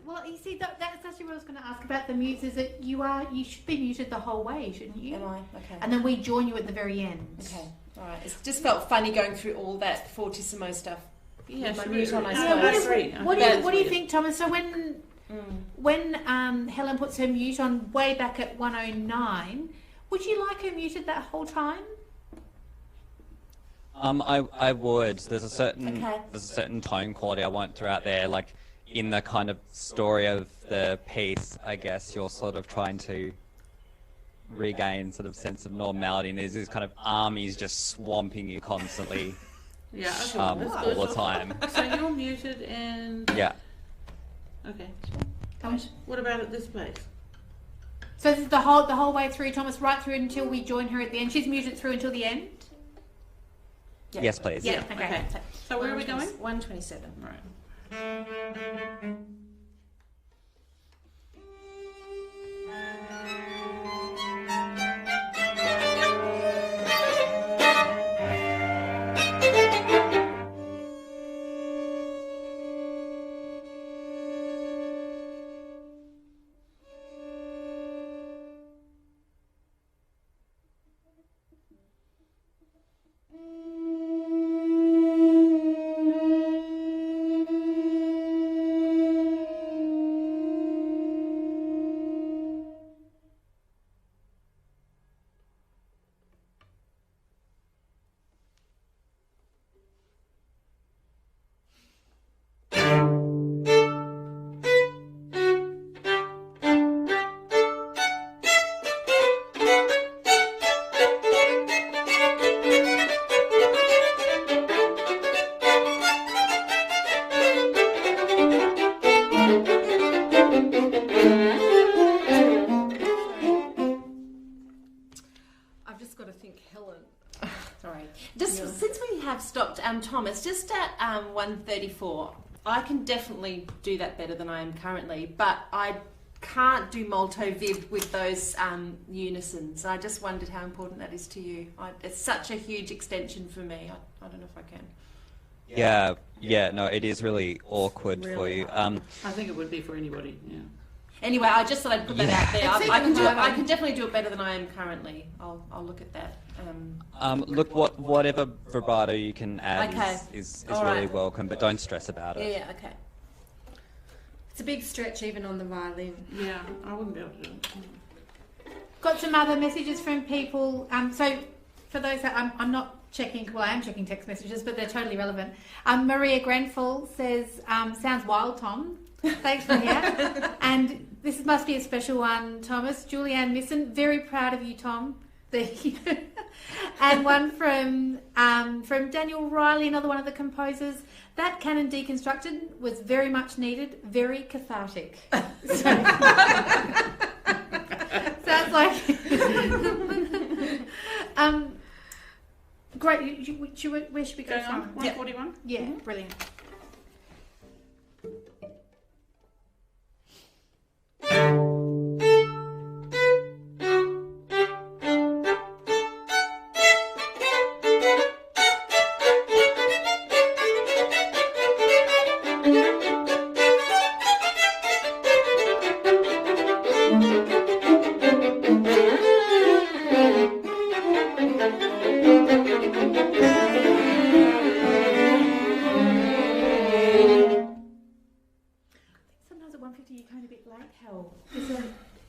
Well, you see, that's actually what I was going to ask about the mutes. Is that you should be muted the whole way, shouldn't you? Am I? Okay. And then we join you at the very end. Okay. All right. It just felt funny going through all that fortissimo stuff. Yeah, My sure. mute on, I Yeah, suppose. What do you think, Thomas? So when Helen puts her mute on way back at 109, would you like her muted that whole time? I would. There's a certain tone quality I want throughout there, like in the kind of story of the piece. I guess you're sort of trying to regain sort of sense of normality, and there's this kind of armies just swamping you constantly, Yeah, okay, all that's the good. time. So you're muted and... Yeah. Okay. Thomas? What about at this place? So this is the whole way through, Thomas, right through until we join her at the end. She's muted through until the end? Yeah. Yes, please. Yeah, okay. So where are we going? 127. Right. I've just got to think, Helen. Sorry. Just since we have stopped, Thomas, just at 134, I can definitely do that better than I am currently, but I can't do molto viv with those unisons. I just wondered how important that is to you. It's such a huge extension for me. I don't know if I can. Yeah, no, it is really awkward for you. I think it would be for anybody, yeah. Anyway, I just thought I'd put that out there. It's I can do it. even I can definitely do it better than I am currently. I'll look at that. Look, whatever vibrato you can add Okay. is All really right. welcome, but don't stress about it. Yeah. Okay. It's a big stretch even on the violin. Yeah, I wouldn't be able to do it. Got some other messages from people. So for those that I'm not checking, well, I am checking text messages, but they're totally relevant. Maria Grenfell says, sounds wild, Tom. Thanks for here. And this must be a special one, Thomas. Julianne Misson, very proud of you, Tom. There you go. And one from Daniel Riley, another one of the composers. That canon deconstructed was very much needed, very cathartic. So, sounds like great. Where should we go from? 141. Yeah, brilliant.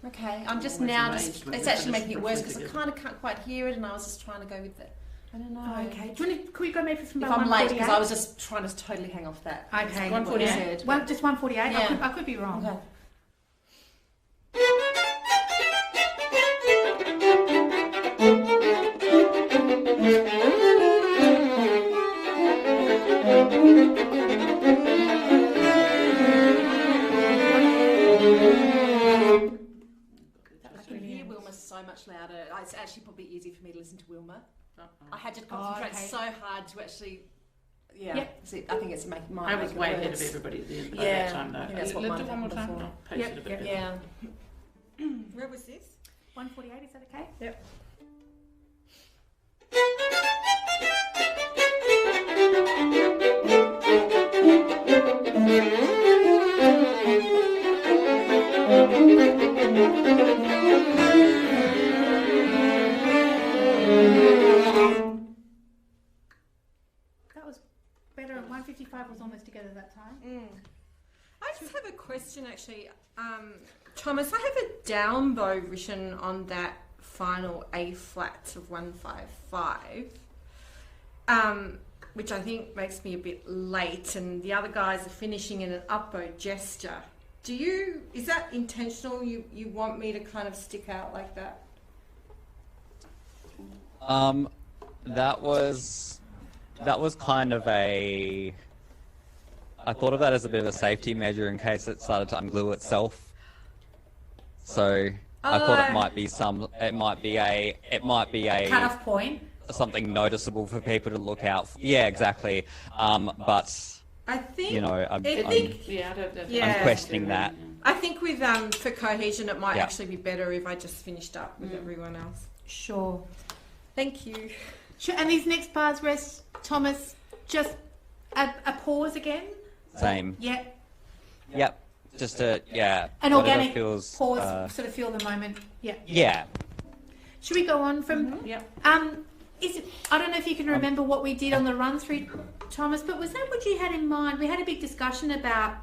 Okay, I'm just now just, it's actually making it worse because I kind of can't quite hear it and I was just trying to go with it. I don't know. Okay, do you want to, could we go maybe from If about I'm late 148? because I was just trying to totally hang off that. Okay, 148. Just 148? Yeah. I could be wrong. Okay. I can hear Wilma so much louder. It's actually probably easier for me to listen to Wilma. I had to concentrate so hard to actually. Yeah, Yep. see, I think it's making my. I was way ahead of everybody by that time, though. I think that's what Let's do mine one more time. happened I'll pace it a bit better. Yeah. Where was this? 148, is that okay? Yep. That was better, and 155 was almost together that time. I just have a question, actually. Thomas, I have a down bow written on that final A flat of 155, which I think makes me a bit late, and the other guys are finishing in an up bow gesture. Is that intentional? You want me to kind of stick out like that? That was kind of a. I thought of that as a bit of a safety measure in case it started to unglue itself. So I thought it might be a Cut-off point. something noticeable for people to look out for. Yeah, exactly. But I think I'm questioning that. I think with for cohesion, it might Yeah. actually be better if I just finished up with everyone else. Sure. Thank you. Sure. And these next bars rest, Thomas, just a pause again? Same. Yeah. Yep. Just an An organic feels, pause, sort of feel the moment. Yeah. Yeah. Should we go on from... Yep. Is it, I don't know if you can remember what we did on the run through, Thomas, but was that what you had in mind? We had a big discussion about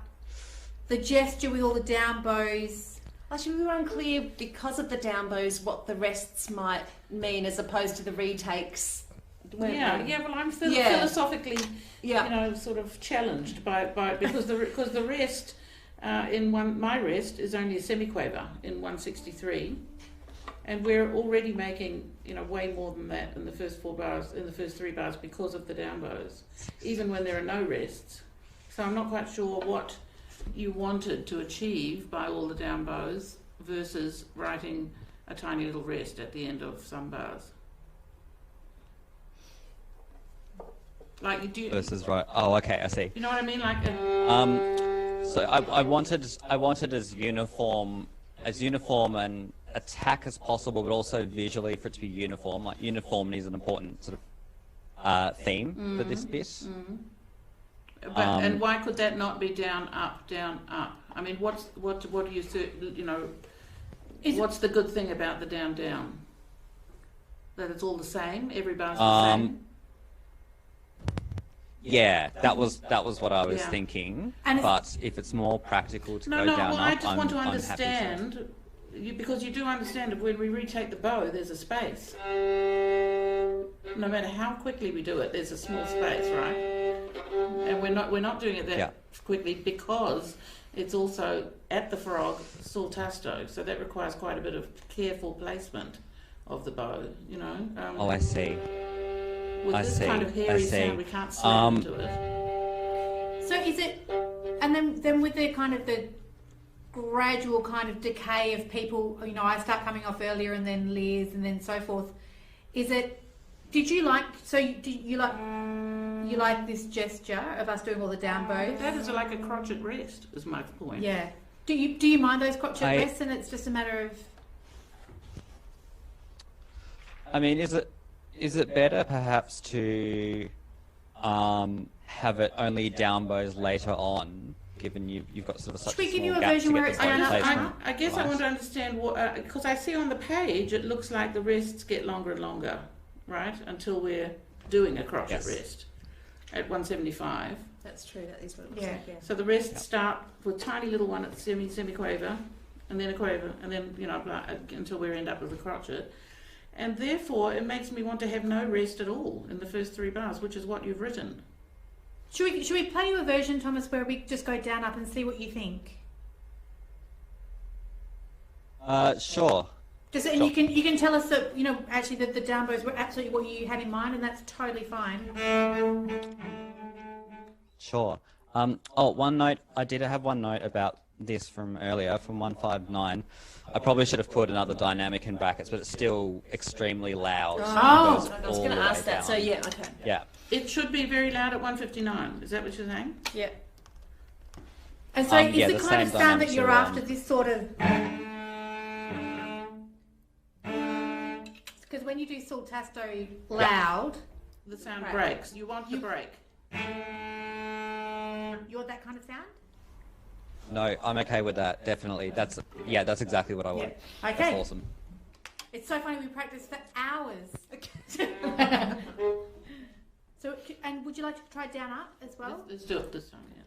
the gesture with all the down bows. Actually, we were unclear because of the down bows what the rests might mean as opposed to the retakes. weren't we? Well, I'm Yeah. philosophically, Yeah. sort of challenged by because the rest my rest is only a semiquaver in 163, and we're already making way more than that in the first three bars because of the down bows, even when there are no rests. So I'm not quite sure what you wanted to achieve by all the down bows versus writing a tiny little rest at the end of some bars. Like you do. Versus right. Oh, okay. I see. You know what I mean? Like. So I wanted as uniform an attack as possible, but also visually for it to be uniform. Like uniformity is an important sort of theme for this bit. But and why could that not be down, up, down, up? I mean, what do you what's the good thing about the down, down? That it's all the same. Every bar's the same. Yeah, that was what I was Yeah. thinking. And but if it's more practical to go down Well, up, I just want to I'm happy understand. because you do understand that when we retake the bow, there's a space. No matter how quickly we do it, there's a small space, right? And we're not doing it that quickly because it's also at the frog saltasto, so that requires quite a bit of careful placement of the bow, you know. Oh, I see. With this kind of hairy sound, we can't slam into it. So is it, and then with the kind of the gradual kind of decay of people, you know, I start coming off earlier and then Liz and then so forth, is it, did you like, so you like this gesture of us doing all the down bows? That is like a crotchet rest, is my point. Yeah. Do you mind those crotchet rests, and it's just a matter of... I mean, is it better perhaps to have it only down bows later on, given you've got sort of such a small gap to get the bow placement? I guess I want to understand what, because I see on the page it looks like the rests get longer and longer, right? Until we're doing a crotchet rest at 175. That's true. That is what it looks like. Yeah. So the rests start with tiny little one at semi-quaver, and then a quaver, and then, you know, until we end up with a crotchet. And therefore, it makes me want to have no rest at all in the first 3 bars, which is what you've written. Should we play you a version, Thomas, where we just go down, up, and see what you think? Sure. Just, and sure. you can tell us that, you know, actually that the down bows were absolutely what you had in mind, and that's totally fine. Sure. One note. I did have one note about this from earlier, from 159. I probably should have put another dynamic in brackets, but it's still extremely loud. Oh, I was going to ask that. Down. So yeah, okay. Yeah. It should be very loud at 159. Is that what you're saying? Yeah. And so is the kind of sound that you're after this sort of... Because when you do saltasto loud... The sound breaks. You want the break. You want that kind of sound? No, I'm okay with that. Definitely. That's exactly what I want. Yeah. Okay. That's awesome. It's so funny. We practice for hours. So, and would you like to try down up as well? Let's do it this time. Yeah.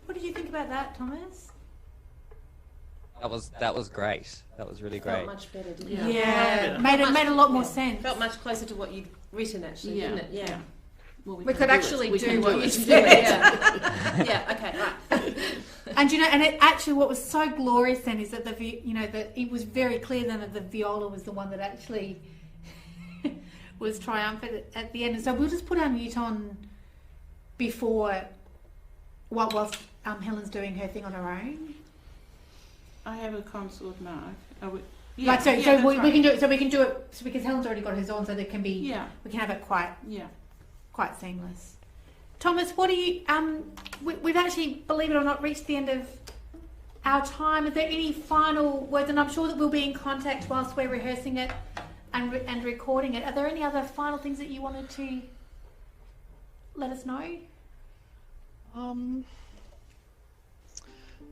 What did you think about that, Thomas? That was great. That was really great. Felt much better, didn't Yeah. it? Yeah, made a lot more sense. Felt much closer to what you'd written, actually, didn't it? Yeah. Well, We can could do actually it. do what you Do said. it, yeah. Yeah, okay, right. And you know, and it actually, what was so glorious then is that that it was very clear then that the viola was the one that actually was triumphant at the end. And so we'll just put our mute on before, whilst Helen's doing her thing on her own. I have a consort mark. We We can do it. So we can do it. So because Helen's already got hers on, so there can be. Yeah. We can have it quite Yeah. seamless. Thomas, what do you? We've actually, believe it or not, reached the end of our time. Are there any final words? And I'm sure that we'll be in contact whilst we're rehearsing it and recording it. Are there any other final things that you wanted to let us know?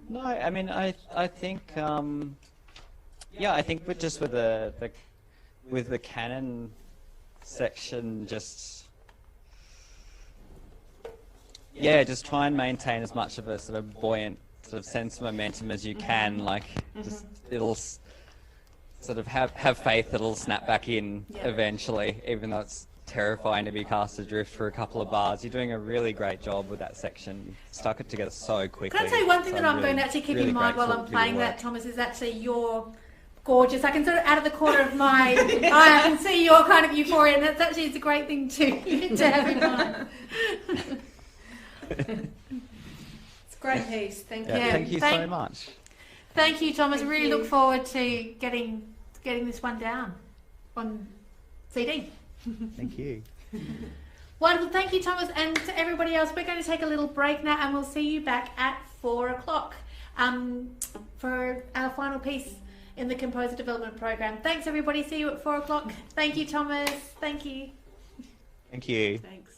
No, I mean, I think, I think with the canon section, just, yeah, just try and maintain as much of a sort of buoyant sort of sense of momentum as you can. Like, just sort of have faith that it'll snap back in eventually, even though it's terrifying to be cast adrift for a couple of bars. You're doing a really great job with that section. You stuck it together so quickly. Can I tell you one thing that I'm going to actually keep in mind while I'm playing that, Thomas, is actually you're gorgeous. I can sort of out of the corner of my eye, I can see your kind of euphoria, and that's actually it's a great thing to have in mind. It's a great piece. Thank you. Yeah, thank you so much. Thank you, Thomas. Thank Really you. look forward to getting this one down on CD. Thank you. Wonderful. Thank you, Thomas, and to everybody else. We're going to take a little break now, and we'll see you back at 4 o'clock for our final piece in the Composer Development Program. Thanks, everybody. See you at 4 o'clock. Thank you, Thomas. Thank you. Thank you. Thanks.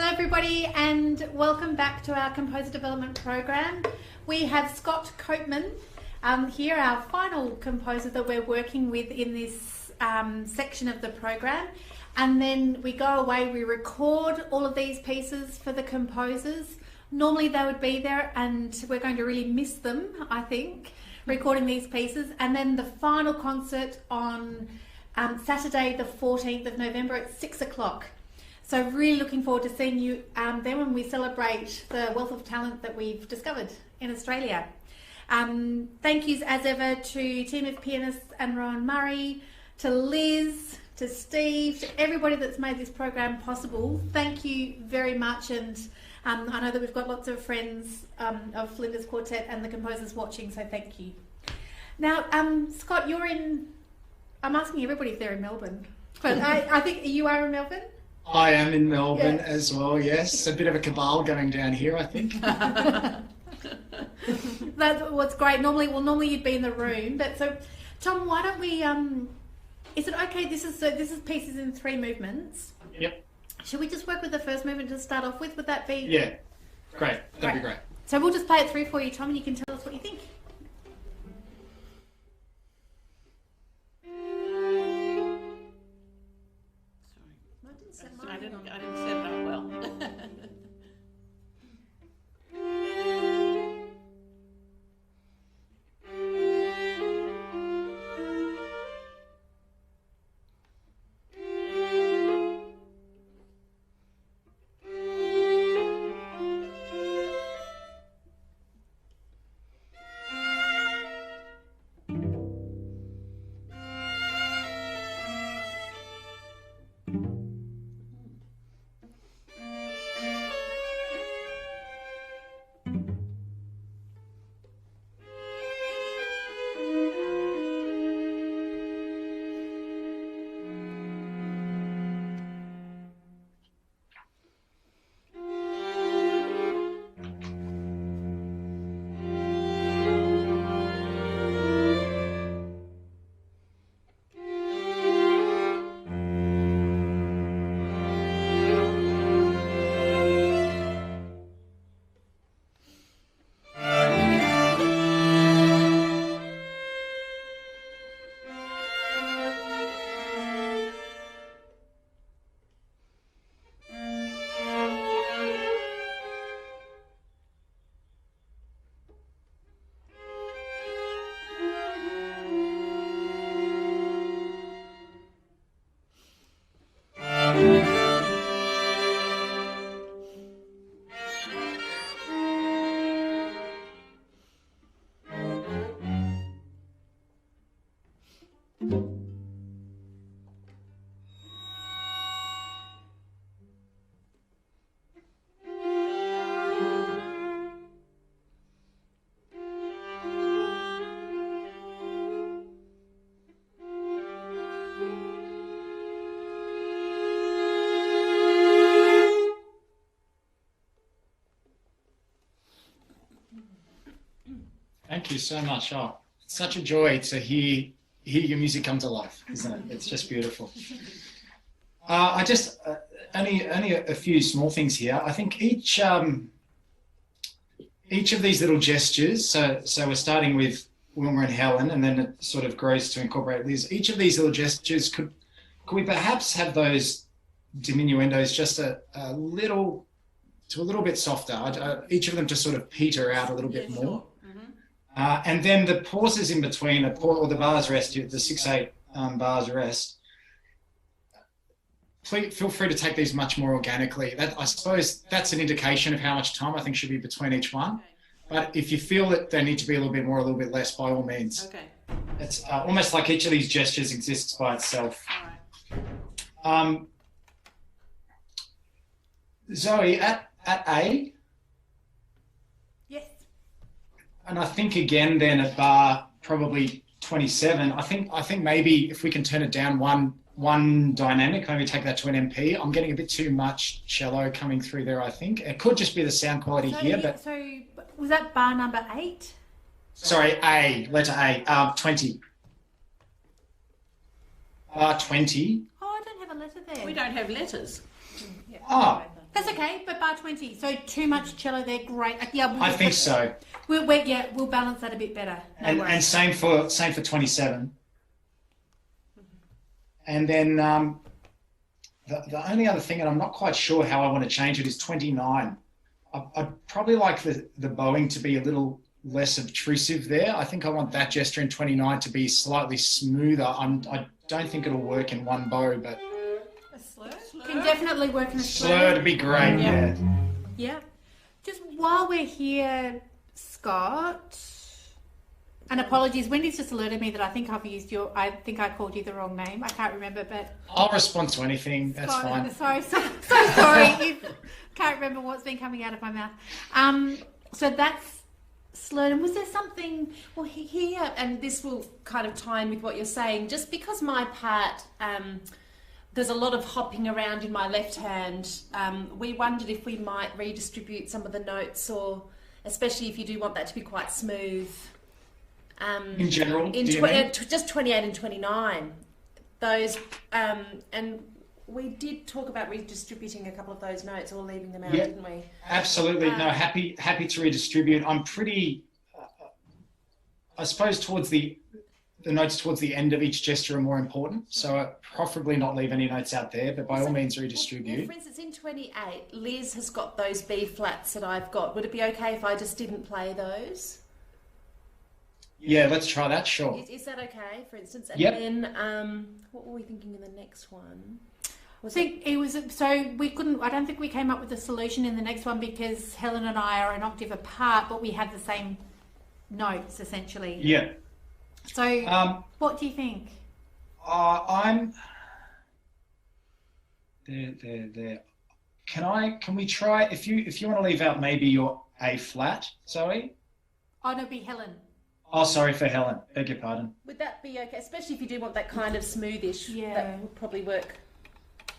Hello everybody and welcome back to our Composer Development Program. We have Scott Copeman here, our final composer that we're working with in this section of the program. And then we go away, we record all of these pieces for the composers. Normally they would be there and we're going to really miss them, I think, recording these pieces. And then the final concert on Saturday the 14th of November at 6 o'clock. So really looking forward to seeing you then when we celebrate the wealth of talent that we've discovered in Australia. Thank yous as ever to Team of Pianists and Rowan Murray, to Liz, to Steve, to everybody that's made this program possible. Thank you very much, and I know that we've got lots of friends of Flinders Quartet and the composers watching, so thank you. Now, Scott, you're in, I'm asking everybody if they're in Melbourne, but I think you are in Melbourne? I am in Melbourne as well, yes. A bit of a cabal going down here, I think. That's what's great. Normally you'd be in the room, but so Tom, why don't we? Is it okay? This is pieces in 3 movements. Yep. Should we just work with the first movement to start off with? Would that be? Yeah. Great. That'd be great. So we'll just play it through for you, Tom, and you can tell us what you think. I didn't set it up well. Thank you so much. Oh, it's such a joy to hear your music come to life, isn't it? It's just beautiful. I just only a few small things here. I think each of these little gestures. So we're starting with Wilma and Helen, and then it sort of grows to incorporate Liz. Each of these little gestures could we perhaps have those diminuendos just a little bit softer. Each of them to sort of peter out a little bit more. Sure. And then the pauses in between, or the bars rest, the 6/8 bars rest. Please feel free to take these much more organically. I suppose that's an indication of how much time I think should be between each one. Okay. But if you feel that they need to be a little bit more, a little bit less, by all means. Okay. It's almost like each of these gestures exists by itself. All right. Zoe, at A. Yes. And I think again then at bar probably 27, I think maybe if we can turn it down one dynamic, maybe take that to an MP. I'm getting a bit too much cello coming through there, I think. It could just be the sound quality here, but... So was that bar number 8? Sorry, A, letter A, 20. Bar 20. Oh, I don't have a letter there. We don't have letters. Oh, That's okay, but bar 20. So too much cello there, great. Yeah, I think so. We'll balance that a bit better. No And worries. same for 27. And then the only other thing, and I'm not quite sure how I want to change it, is 29. I'd probably like the bowing to be a little less obtrusive there. I think I want that gesture in 29 to be slightly smoother. I don't think it'll work in one bow, but A slur? Can definitely work in a slur to be great. Yeah. Yeah. Just while we're here, Scott, and apologies, Wendy's just alerted me that I think I called you the wrong name. I can't remember, but I'll respond to anything. That's Scott, fine. so sorry. Can't remember what's been coming out of my mouth. So that's slurred. And was there something? Well, here, and this will kind of tie in with what you're saying, just because my part, there's a lot of hopping around in my left hand, we wondered if we might redistribute some of the notes, or especially if you do want that to be quite smooth. In general, Just 28 and 29. Those, and we did talk about redistributing a couple of those notes or leaving them out, didn't we? Absolutely. No, happy to redistribute. I'm pretty, I suppose towards the notes towards the end of each gesture are more important. So preferably not leave any notes out there, but by all means redistribute. Well, for instance, in 28, Liz has got those B flats that I've got. Would it be okay if I just didn't play those? Yeah, let's try that, sure. Is that okay, for instance? And Yep. then, what were we thinking in the next one? I don't think we came up with a solution in the next one because Helen and I are an octave apart, but we have the same notes essentially. Yeah. So what do you think? I'm there. Can we try, if you want to leave out maybe your A flat, Zoe? Oh, no, it'd be Helen. Oh, sorry for Helen. Beg your pardon. Would that be okay? Especially if you do want that kind of smoothish. Yeah. That would probably work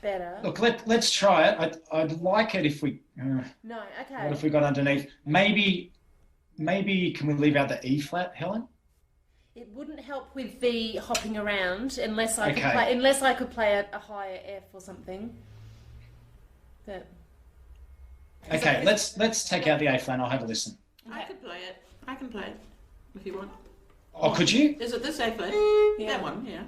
better. Look, let's try it. I'd like it if we. No, okay. What if we got underneath? Maybe can we leave out the E flat, Helen? It wouldn't help with the hopping around unless I Okay. could play a higher F or something. But Okay, let's take out the A flat and I'll have a listen. I could play it. I can play it if you want. Oh, could you? Is it this A flat? Yeah. That one, yeah.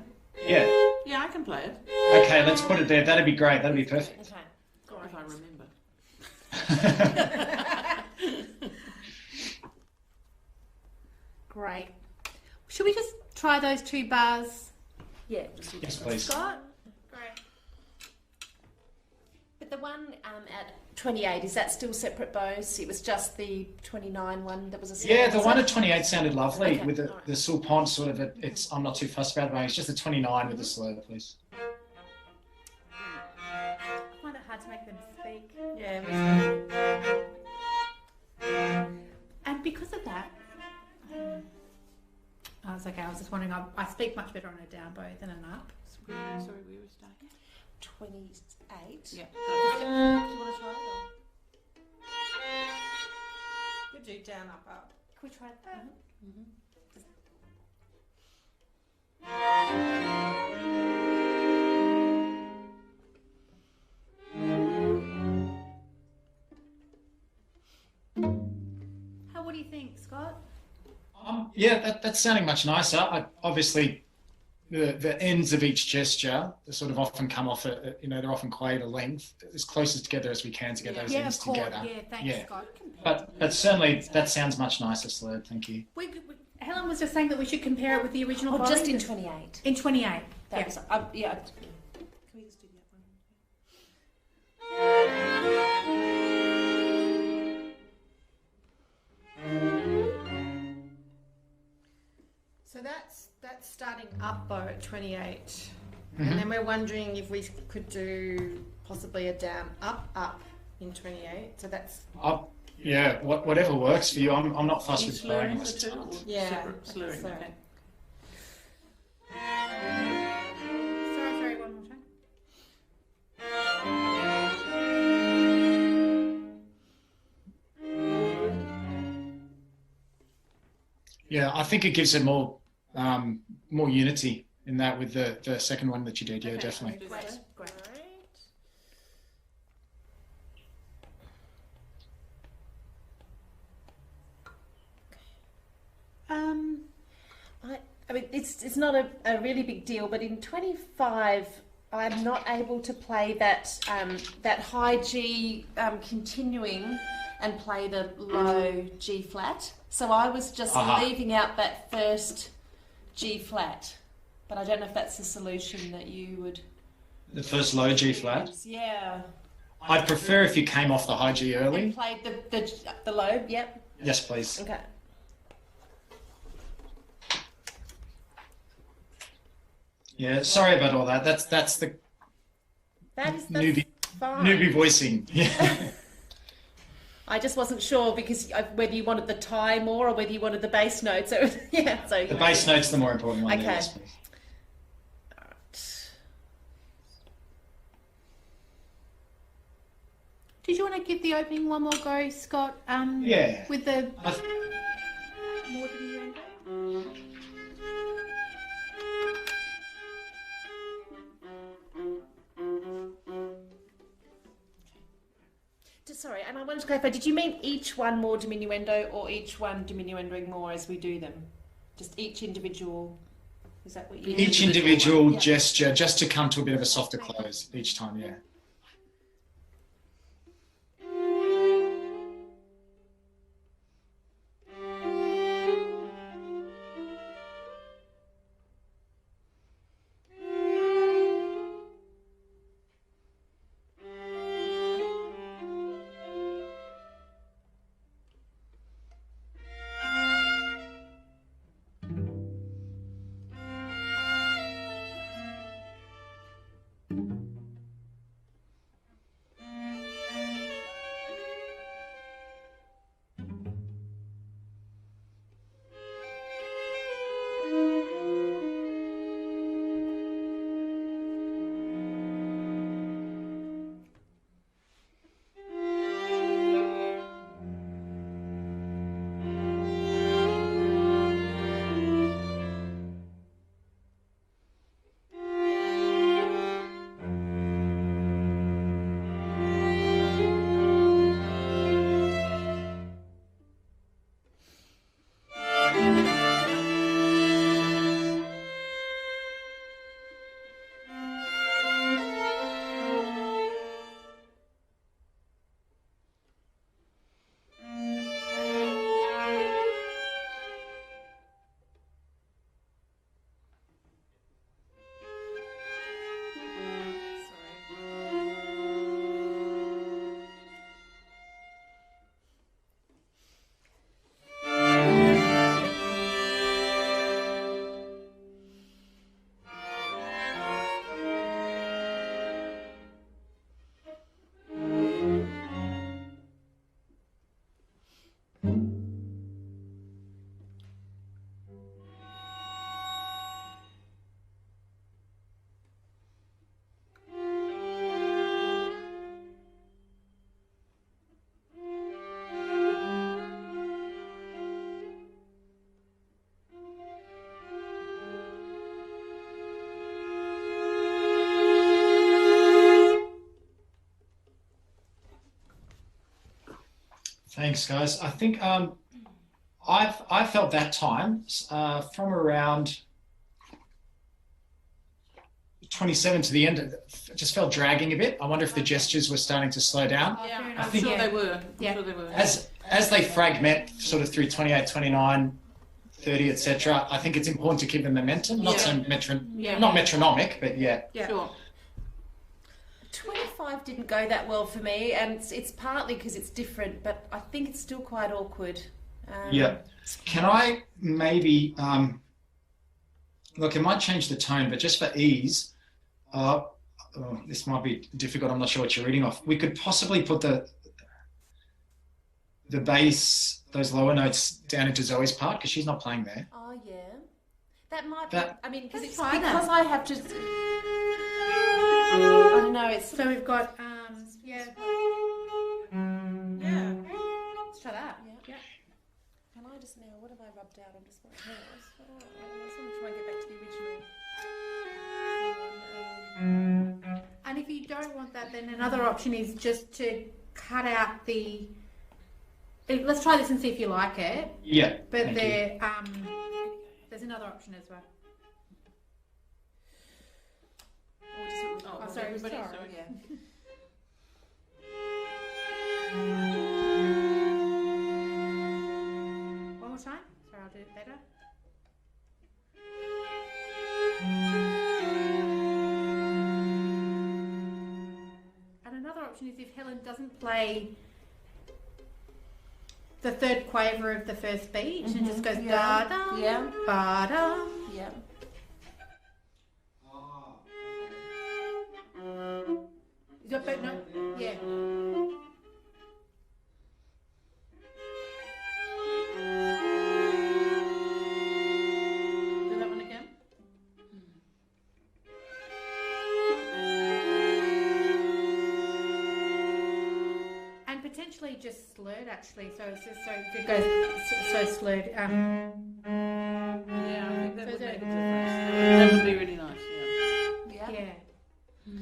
Yeah. Yeah, I can play it. Okay, let's put it there. That'd be great. That'd be perfect. okay. If I remember. Great. Should we just try those two bars? Yeah. Yes, please. Scott? Great. But the one at 28, is that still separate bows? It was just the 29 one that was a separate. Yeah, the one at 28 sounded lovely Okay, with the, alright. the sulpont sort of. I'm not too fussed about it. It's just the 29 with the slur, please. I find it hard to make them speak. Yeah. And because of that, oh, it's okay. I was just wondering, I speak much better on a down bow than an up. Sorry, we were starting. 28. Yeah. Do you want to try it? Could do down, up. Can we try that? What do you think, Scott? Yeah, that's sounding much nicer. Obviously, the ends of each gesture sort of often come off they're often quite a length, as close as together as we can to get those Yeah, ends of course. together. Yeah, thanks, Yeah. Scott. But certainly that sounds much nicer, slurred. Thank you. Helen was just saying that we should compare it with the original. Oh, just in bowing. 28. In 28. That Yeah. was, yeah. Can we just do that one? So that's starting up bow at 28. Mhm. And then we're wondering if we could do possibly a down, up in 28. So that's, Yeah, whatever works for you. I'm not fussed Are you with slurring bowing. the two or Yeah, separate slurring? so. Okay. Sorry, one more time. Yeah, I think it gives it more unity in that with the second one that you did. Yeah, Okay, definitely. do that. Great. I mean, it's not a really big deal, but in 25, I'm not able to play that that high G continuing and play the low G flat. So I was just leaving out that first G flat, but I don't know if that's the solution that you would. The first low G flat. Yeah. I'd prefer if you came off the high G early. And played the low. Yep. Yes, please. Okay. Yeah, sorry about all that. That's the That's newbie fine. newbie voicing. Yeah. I just wasn't sure because whether you wanted the tie more or whether you wanted the bass note. So yeah, so The bass note's the more important one. Okay. Yes, please. Did you want to give the opening one more go, Scott? Yeah. With the I- more diminuendo? Sorry, and I wanted to clarify, did you mean each one more diminuendo or each one diminuendoing more as we do them? Just each individual, is that what you mean? Each individual Yeah. gesture, just to come to a bit of a softer close each time, yeah. Thanks, guys. I think I felt that time from around 27 to the end. It just felt dragging a bit. I wonder if the gestures were starting to slow down. Oh, fair Yeah, enough. I'm think- sure they were. Yeah. I'm sure they were. As they fragment sort of through 28, 29, 30, etc., I think it's important to keep the momentum. Not so not metronomic, but yeah. Yeah. Sure. 25 didn't go that well for me, and it's partly because it's different, but I think it's still quite awkward. Yeah. Can I maybe look? It might change the tone, but just for ease, this might be difficult. I'm not sure what you're reading off. We could possibly put the bass, those lower notes, down into Zoe's part because she's not playing there. Oh yeah, that might. That- be, I mean, Let's it's try because that. I have to. I don't know. It's So we've got yeah. yeah. Let's try that. Yeah. Can I just now? What have I rubbed out? I'm just like, I just want to try and get back to the original. And if you don't want that, then another option is just to cut out the. Let's try this and see if you like it. Yeah. But thank you. there's another option as well. Oh, sorry, everybody, sorry. sorry. Yeah. One more time. Sorry, I'll do it better. And another option is if Helen doesn't play the third quaver of the first beat and just goes da da Yeah. ba da. Yeah. Is that better? No? Yeah. Do that one again. And potentially just slurred actually, so it's just so it goes so slurred. Yeah, I think that So would is make a it- difference. That would be really nice. Yeah. Yeah. Yeah.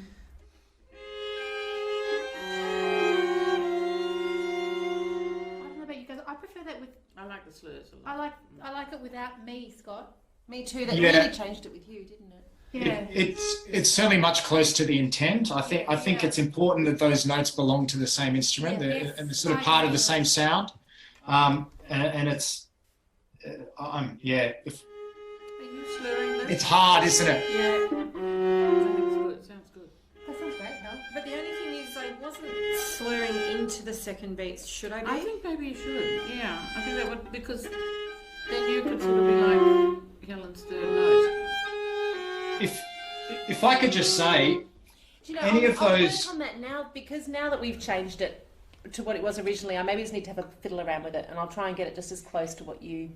I don't know about you guys. I prefer that with. I like the slurs a lot. I like it without me, Scott. Me too. That Yeah. really changed it with you, didn't it? Yeah. It's certainly much close to the intent. I think it's important that those notes belong to the same instrument Yes, and they're sort of I part of agree. the same sound. And it's yeah, Are you slurring this? it's hard, isn't it? Yeah. Sounds good. Sounds good. That sounds great, Hel. But the only thing is, I wasn't slurring into the second beats. Should I be? I think maybe you should. Yeah, I think that would, because then you could sort of be like Helen's third note. If I could just say, Do you know, Any of I'll those- work on that now, because now that we've changed it to what it was originally, I maybe just need to have a fiddle around with it, and I'll try and get it just as close to what you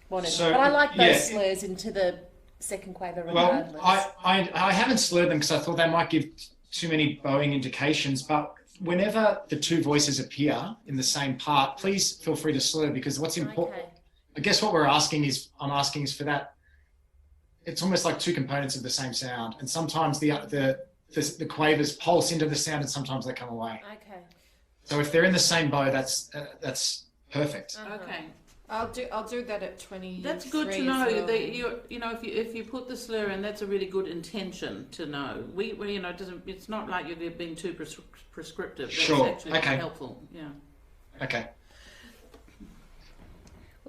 wanted. So, but I like those yeah, slurs into the second quaver well, regardless. I haven't slurred them because I thought they might give too many bowing indications, but whenever the two voices appear in the same part, please feel free to slur, because what's important, Okay. I guess what I'm asking is for that. It's almost like two components of the same sound, and sometimes the quavers pulse into the sound, and sometimes they come away. Okay. So if they're in the same bow, that's perfect. Okay, I'll do that at 20. that's good to know. That you know if you put the slur in, that's a really good intention to know. We you know, it's not like you're being too prescriptive. That's Sure, actually okay. helpful. Yeah. Okay.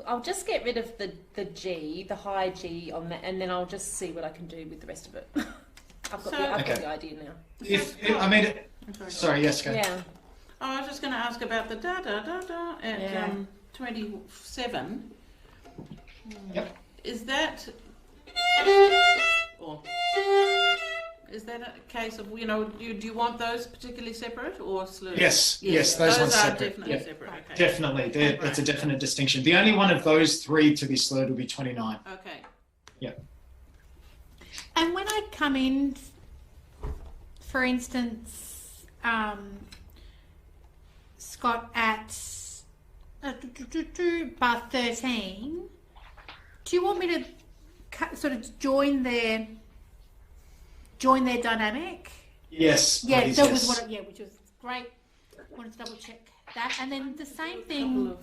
I'll just get rid of the G, the high G on that, and then I'll just see what I can do with the rest of it. I've got Okay. the idea now. Sorry, yes, go. Yeah. Oh, I was just going to ask about the da da da da at Yeah. 27. Yep. Is that or is that a case of, you know, do you want those particularly separate or slurs? Yes, those ones are separate. definitely Yeah. separate. Okay. Definitely, that's a definite distinction. The only one of those three to be slurred will be 29. Okay. And when I come in, for instance, Scott, at bar 13, do you want me to sort of join their dynamic? Yes, Yeah, please, that yes. was which was great. Wanted to double check that, and then the same Couple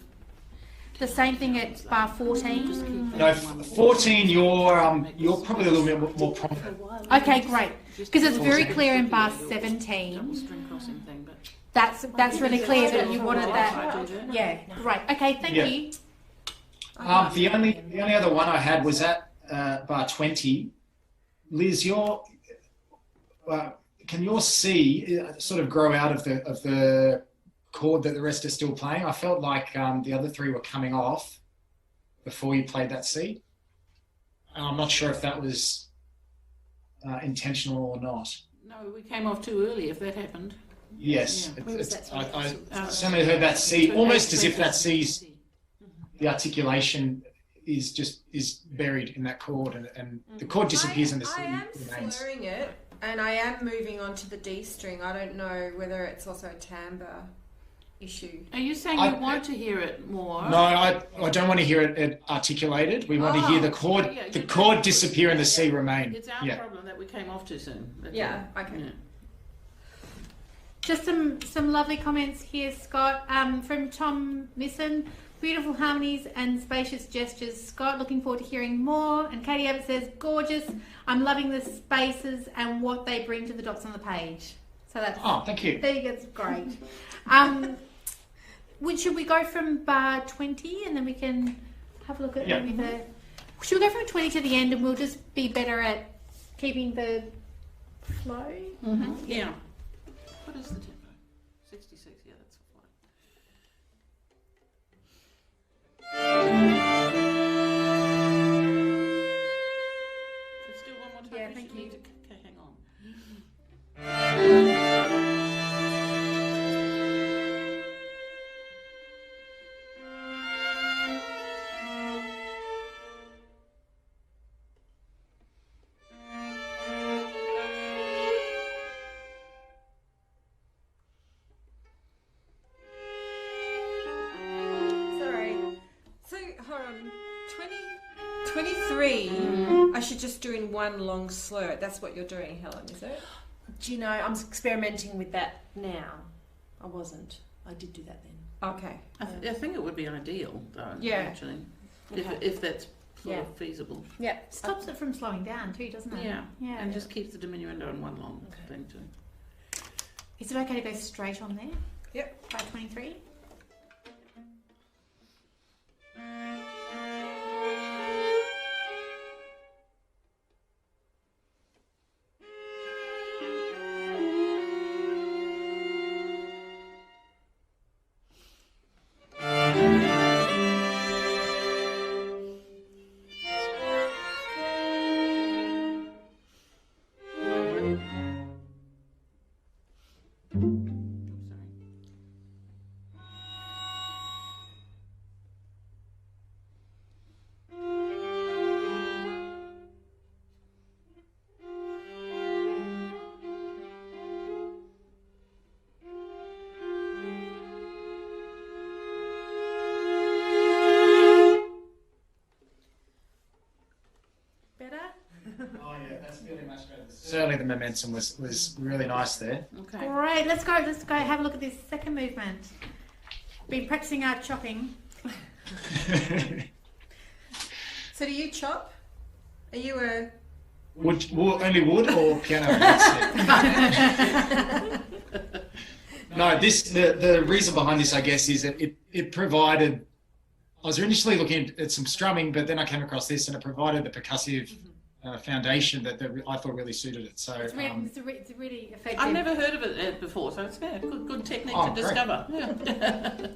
thing at bar 14. No, 14, you're probably a little bit more prominent. Okay, great, because it's very clear in bar double 17. string crossing thing, but That's really clear that you wanted that. I do that. Yeah, great. Okay, thank Yeah. you. The only other one I had was at bar 20. Liz, can your C sort of grow out of the chord that the rest are still playing? I felt like the other three were coming off before you played that C. I'm not sure if that was intentional or not. No, we came off too early if that happened. Yes, Yeah. Where was that? I certainly heard that C almost as if that C's the articulation is buried in that chord, and the chord disappears and the C I am remains. slurring it, and I am moving on to the D string. I don't know whether it's also a timbre issue. Are you saying I- you want to hear it more? No, I don't want to hear it articulated. We want to hear the chord yeah, the you- chord disappear and the C remain. It's our Yeah. problem that we came off too soon. That's Yeah, all. okay. Yeah. Just some lovely comments here, Scott, from Tom Misson. Beautiful harmonies and spacious gestures. Scott, looking forward to hearing more. And Katie Abbott says, gorgeous. I'm loving the spaces and what they bring to the dots on the page. So that's... Oh, thank you. There you go. It's great. Should we go from bar 20 and then we can have a look at maybe the... Should we go from 20 to the end and we'll just be better at keeping the flow? Mm-hmm. Yeah. What is the tempo? 66, yeah, that's fine. Let's do one more time. Yeah, thank you. Okay, hang on. Sorry. So, hold on. 23, I should just do in one long slur. That's what you're doing, Helen, is it? Do you know, I'm experimenting with that now. I wasn't. I did do that then. Okay. I think it would be ideal, though, Yeah. actually, Okay. if that's sort Yeah. of feasible. Yeah. Stops it from slowing down too, doesn't it? Yeah, Yeah. and just keeps the diminuendo in one long thing too. Is it okay to go straight on there? Yep. Bar 23? Better? Oh yeah, that's really much better. Certainly the momentum was really nice there. Okay. Great. Let's go have a look at this second movement. Been practicing our chopping. So do you chop? Are you a... Only wood or piano? No, the reason behind this, I guess, is that it provided. I was initially looking at some strumming, but then I came across this, and it provided the percussive foundation that I thought really suited it. So It's really effective. I've never heard of it before, so it's good technique Oh, to great. discover. Yeah.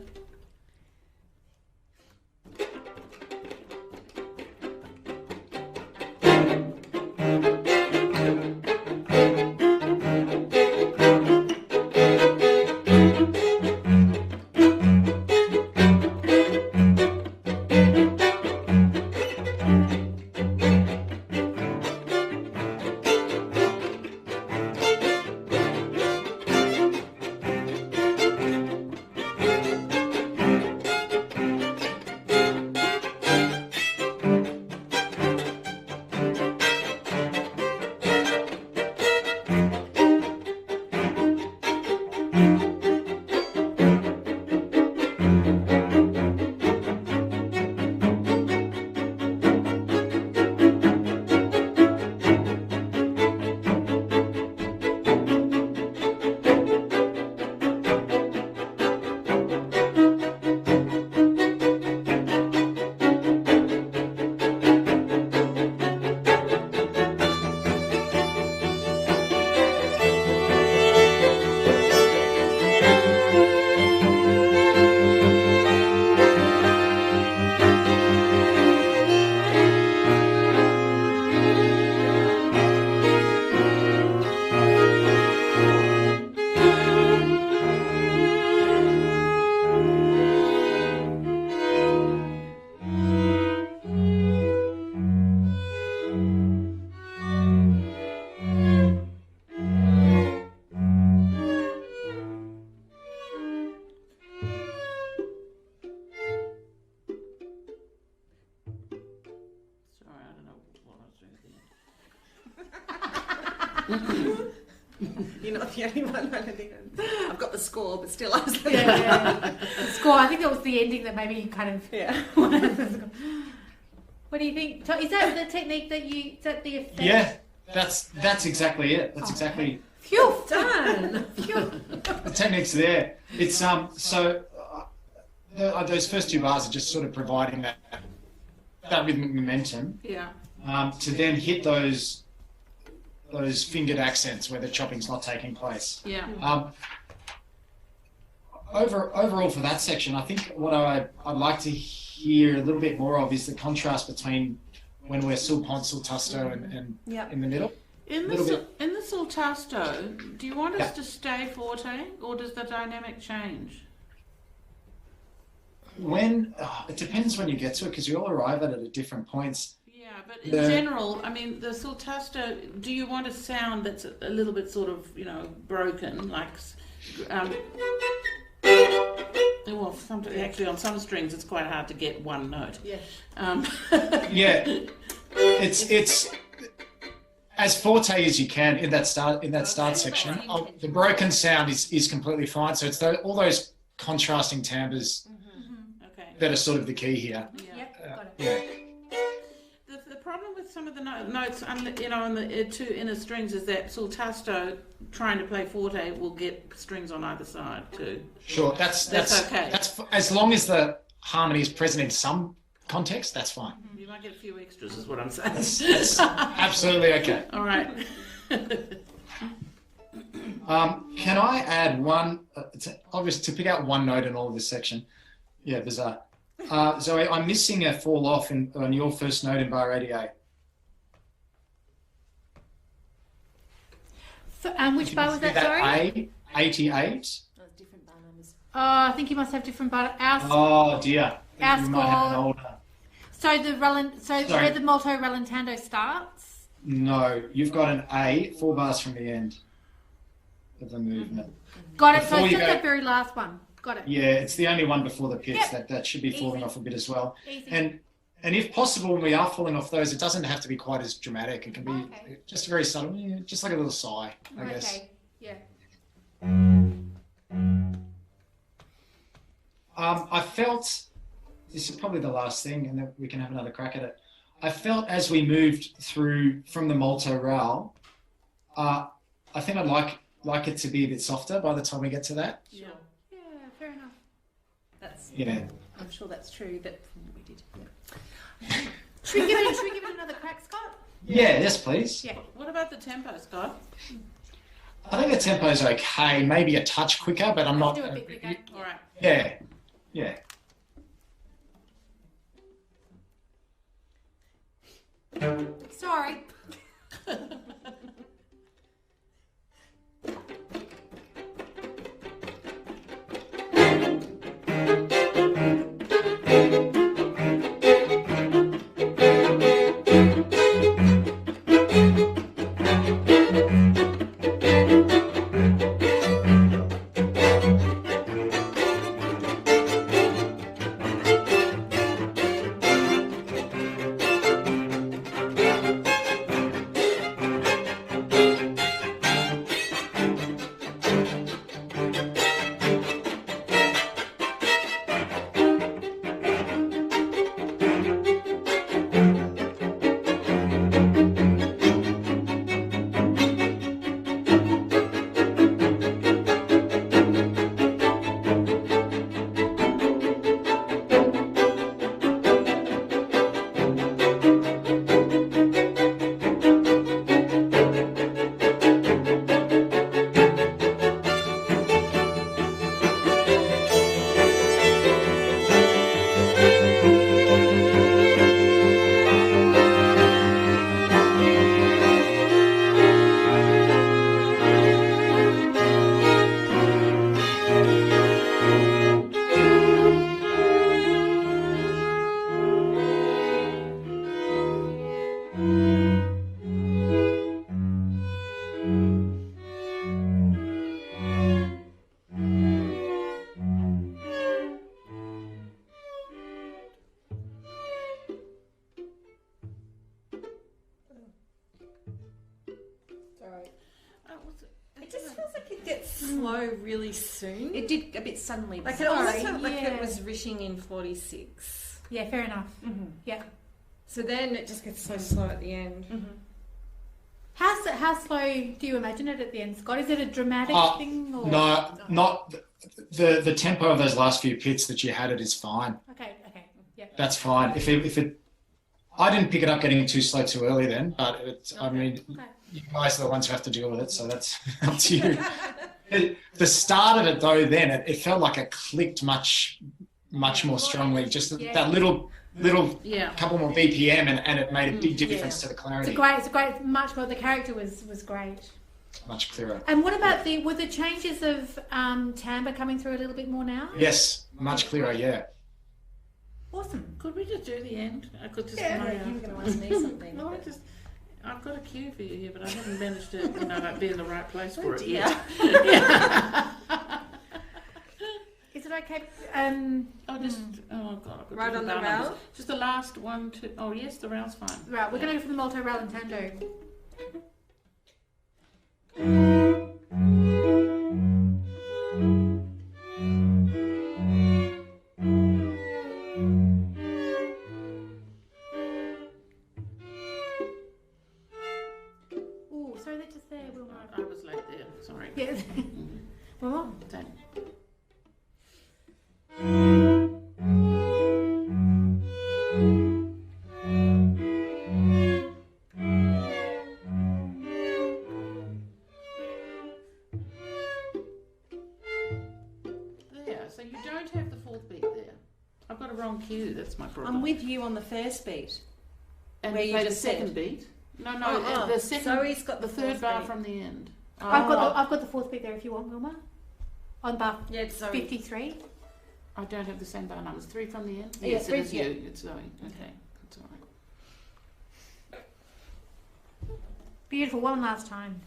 You're not the only one. I don't think I've got the score, but still, I was Yeah. Score. I think that was the ending that maybe you kind of. yeah. What do you think? Is that the technique that you? Is that the effect? Yeah, that's exactly it. That's exactly Phew, Done. Phew. the technique's there. It's those first two bars are just sort of providing that rhythmic momentum Yeah. to then hit those fingered accents where the chopping's not taking place. Yeah. Overall for that section, I think what I'd like to hear a little bit more of is the contrast between when we're sul pont, sul tasto and Yep. in the middle. In Little the sultasto, do you want us to stay forte, or does the dynamic change? It depends when you get to it, because we all arrive at different points. Yeah, but in general, I mean, the sultasto, do you want a sound that's a little bit sort of, broken, like, well, actually on some strings it's quite hard to get one note. Yeah. Yeah, it's as forte as you can in that start section. The broken sound is completely fine. So it's all those contrasting timbres Okay. that are sort of the key here. Yeah. Yep, got it. Yeah. The problem with some of the notes, on the two inner strings, is that sultasto, trying to play forte, will get strings on either side too. Sure, that's okay. That's as long as the harmony is present in some context, that's fine. You might get a few extras, is what I'm saying. That's absolutely okay. All right. Can I add one? Obviously, to pick out one note in all of this section. Yeah, bizarre. Zoe, I'm missing a fall off on your first note in bar 88. Which bar was that? Sorry. A 88. Those different bar numbers. Oh, I think you must have different bar. Oh dear. Our You might have an score- older. So where the molto rallentando starts. No, you've got an A 4 bars from the end of the movement. Got it. Before So it's you just go- that very last one. Got it. Yeah, it's the only one before the pits Yep. that should be falling Easy. off a bit as well. Easy. And if possible, when we are falling off those, it doesn't have to be quite as dramatic. It can be Okay. just very subtle, just like a little sigh, I guess. Okay. Yeah. I felt, this is probably the last thing, and then we can have another crack at it. I felt as we moved through from the molto ral, I think I'd like it to be a bit softer by the time we get to that. Yeah. Yeah. Fair enough. That's. Yeah. I'm sure that's true. That we did. Yeah. Should we give it another crack, Scott? Yeah, yes, please. Yeah. What about the tempo, Scott? I think the tempo's okay, maybe a touch quicker, but I'm not. Do a bit quicker. All right. Yeah, yeah. Sorry. get slow really soon? It did a bit suddenly. Like it almost Sorry, felt like yeah. it was rishing in 46. Yeah, fair enough. Mm-hmm. Yeah. So then it just gets so slow at the end. Mm-hmm. How slow do you imagine it at the end, Scott? Is it a dramatic thing? Or? No, not the tempo of those last few pits that you had it is fine. Okay. Yeah. That's fine. If it, I didn't pick it up getting too slow too early then, but I mean, Okay. you guys are the ones who have to deal with it, so that's up to you. The start of it though, then it felt like it clicked much more strongly. Just Yeah. that little Yeah. couple more BPM, and it made a big difference to the clarity. It's a great, much more. The character was great. Much clearer. And what about were the changes of timbre coming through a little bit more now? Yes, much clearer. Yeah. Awesome. Could we just do the end? I could just. You were going to ask me something. No, I've got a cue for you here, but I haven't managed to, like, be in the right place for it dear. yet. Is it okay? Oh, just oh god, I've got Right on different the bell rail? numbers. Just the last one, two. Oh yes, the rail's fine. Right, we're going to go for the multi-rail and tando. Ooh, sorry, that's just there, Wilma. I was late there. Sorry. Yeah. Wilma? Don't. There. So you don't have the fourth beat there. I've got a wrong cue. That's my problem. I'm with you on the first beat. and where you you play the just said. second beat. No, Oh, the second. Zoe's got the the third fourth bar beat. from the end. I've got the fourth beat there if you want, Wilma. On bar Yeah, it's Zoe. 53. I don't have the same bar numbers. 3 from the end? Yeah, Yes, three, it is yeah. you. It's Zoe. Okay, that's all right. Beautiful. One last time.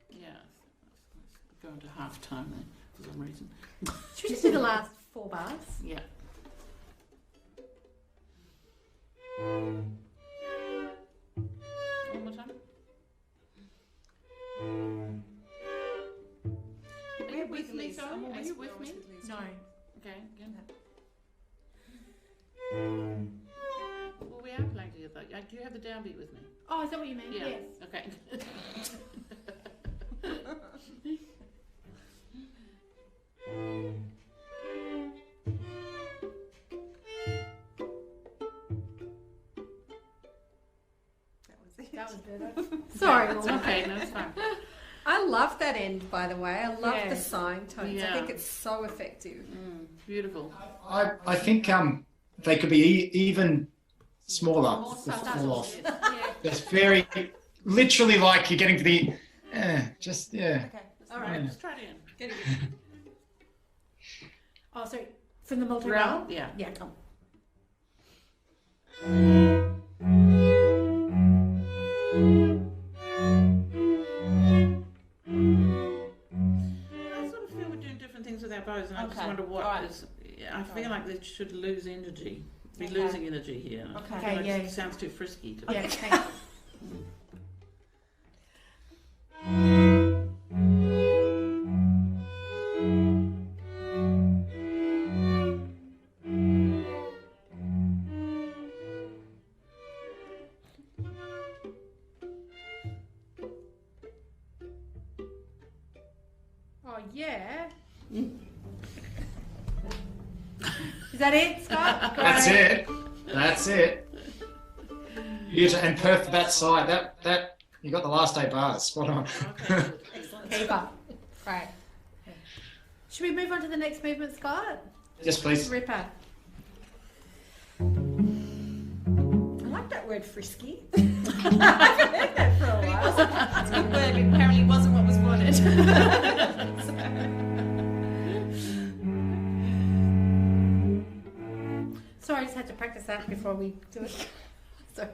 Yeah, going to half time then for some reason. Should we just do the last 4 bars? Yeah. One more time. Are you with me, Zoe? Are you with me? No. Okay, again. Well, we are playing together. Do you have the downbeat with me? Oh, is that what you mean? Yeah. Yes. Okay. That was better. Sorry, It's Wilma. okay, no, it's fine. I love that end, by the way. I love Yeah. the sine tones. Yeah. I think it's so effective. Beautiful. I think they could be even smaller. The fall off. Yeah. It's very literally like you're getting to the just Okay. All right, Yeah. let's try it again. Oh, sorry. From the multi-rail? Round? Yeah. Yeah, come. I sort of feel we're doing different things with our bows, and I just Okay, wonder what alright. is. I feel like they should lose energy. Be Okay. losing energy here. I Okay. feel Okay, like yeah. It sounds too frisky to me. Yeah, okay. Oh, yeah. Is that it, Scott? that's Great. it. That's it. Beautiful and perfect that side. That you got the last 8 bars. Spot on. Okay. Keep up. Right. Should we move on to the next movement, Scott? Yes, please. Ripper. I like that word frisky. I haven't heard that for a while. It's a good word, but apparently wasn't what was wanted. Sorry, I just had to practice that before we do it. So,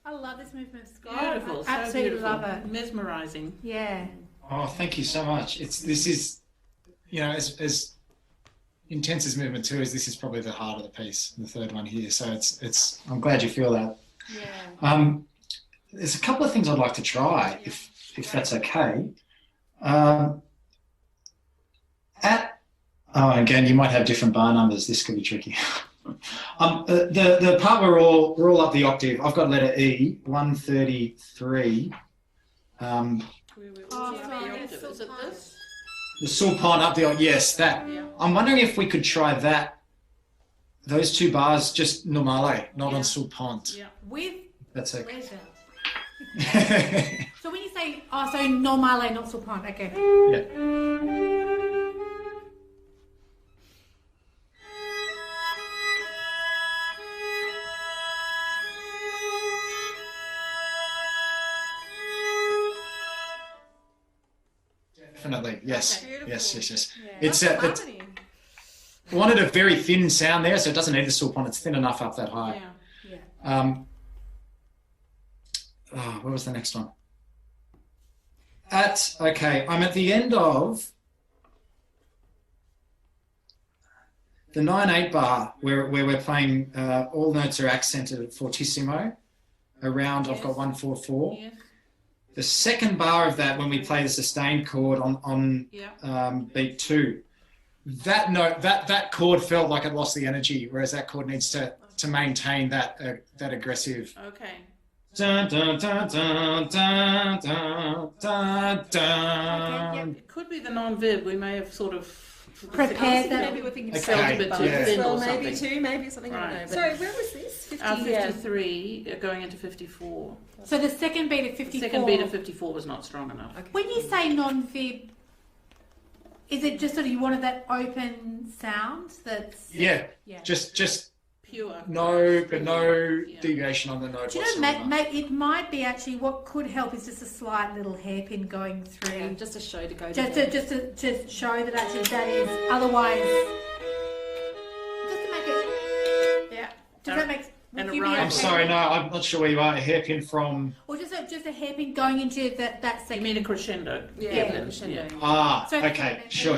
I love this movement, Scott. Beautiful, I so absolutely beautiful. love it. Mesmerising. Yeah. Oh, thank you so much. This is, you know, as intense as movement 2 is, this is probably the heart of the piece, the third one here. So it's. I'm glad you feel that. Yeah. There's a couple of things I'd like to try, if that's okay. Again, you might have different bar numbers. This could be tricky. The part where we're all up the octave. I've got letter E, 133. Oh, Is it this? The sulpon up the yes, that. Yeah. I'm wondering if we could try that. Those 2 bars just normale, not on sulpont. Yeah. With That's okay. pleasure. So when you say, so normale, not sulpon, okay. Yeah. Definitely, yes. Okay. Yes. Yeah. It's Harmony. wanted a very thin sound there, so it doesn't need the sulpon. It's thin enough up that high. Yeah. Where was the next one? I'm at the end of the 9/8 bar where we're playing all notes are accented fortissimo. Around I've got 1/4/4. Yes. The second bar of that, when we play the sustained chord on Yeah. beat 2, that note, that chord felt like it lost the energy, whereas that chord needs to maintain that aggressive. Okay. Dun, dun, dun, dun, dun, dun, dun, dun. It could be the non-vib. We may have sort of Prepared that. Maybe we're thinking Okay, felt a bit too yeah. thin well, or maybe something. 2, maybe something, I don't Right. know. So But where was this? 50. 53 going into 54. So the second beat of The 54. second beat of 54 was not strong enough. When you say non-vib, is it just sort of you wanted that open sound that's... Yeah, Yeah. just Pure. no Yeah. deviation on the note Do you know, whatsoever. it might be actually what could help is just a slight little hairpin going through. yeah, just a show to go to. Just to show that actually that is otherwise. Just to make it. Yeah. Does that make? And would you a be rhyme. I'm okay? sorry, no, I'm not sure where you are. A hairpin from... Or just a hairpin going into that You second. mean a crescendo? Yeah, then, crescendo. So- Okay, sure,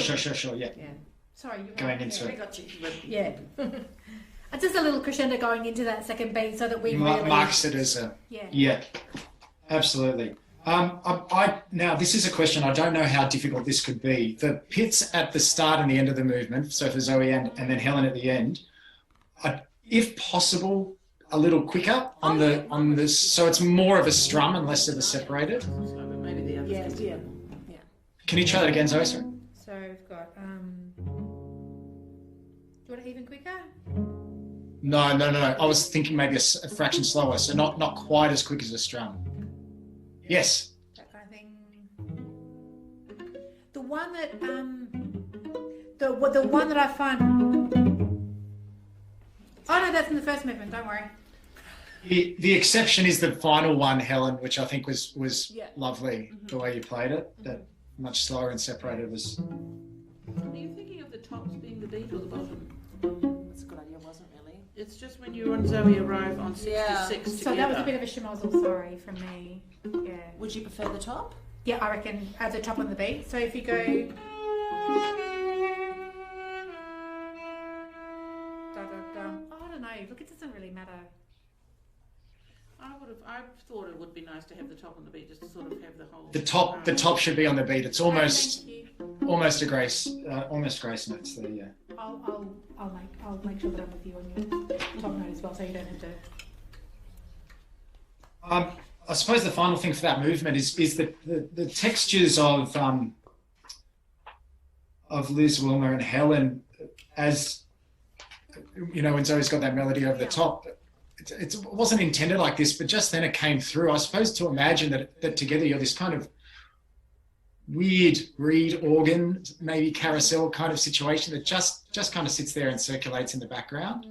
yeah. Yeah. Sorry, you're Going right, into yeah. it. We got you. Yeah. Just a little crescendo going into that second beat so that we Mar- really. marks it as a... Yeah. Yeah, absolutely. Now, this is a question. I don't know how difficult this could be. The pits at the start and the end of the movement, so for Zoe and then Helen at the end, if possible, a little quicker on the so it's more of a strum and less of a separated. So maybe the others. Yeah, can do yeah. it. Can you try that again, Zoe? Sorry. So we've got. Do you want it even quicker? No. I was thinking maybe a fraction slower, so not quite as quick as a strum. Yes. That kind of thing. The one that the one that I find. Oh no, that's in the first movement. Don't worry. The exception is the final one, Helen, which I think was Yeah. lovely. The way you played it, that much slower and separated was. Are you thinking of the tops being the beat or the bottom? That's a good idea, wasn't it, really? It's just when you and Zoe arrive on 66 Yeah. together. So that was a bit of a schmozzle. Sorry from me. Yeah. Would you prefer the top? Yeah, I reckon at the top on the beat. So if you go. Da, da, da. Oh, I don't know. Look, it doesn't really matter. I thought it would be nice to have the top on the beat, just to sort of have the whole. The top should be on the beat. It's almost Thank you. almost grace notes there. Yeah. I'll make sure that I'm with you on your top note as well, so you don't have to. I suppose the final thing for that movement is the textures of Liz, Wilma, and Helen, as you know, when Zoe's got that melody over the top. It wasn't intended like this, but just then it came through. I suppose to imagine that together you're this kind of weird reed organ, maybe carousel kind of situation that just kind of sits there and circulates in the background.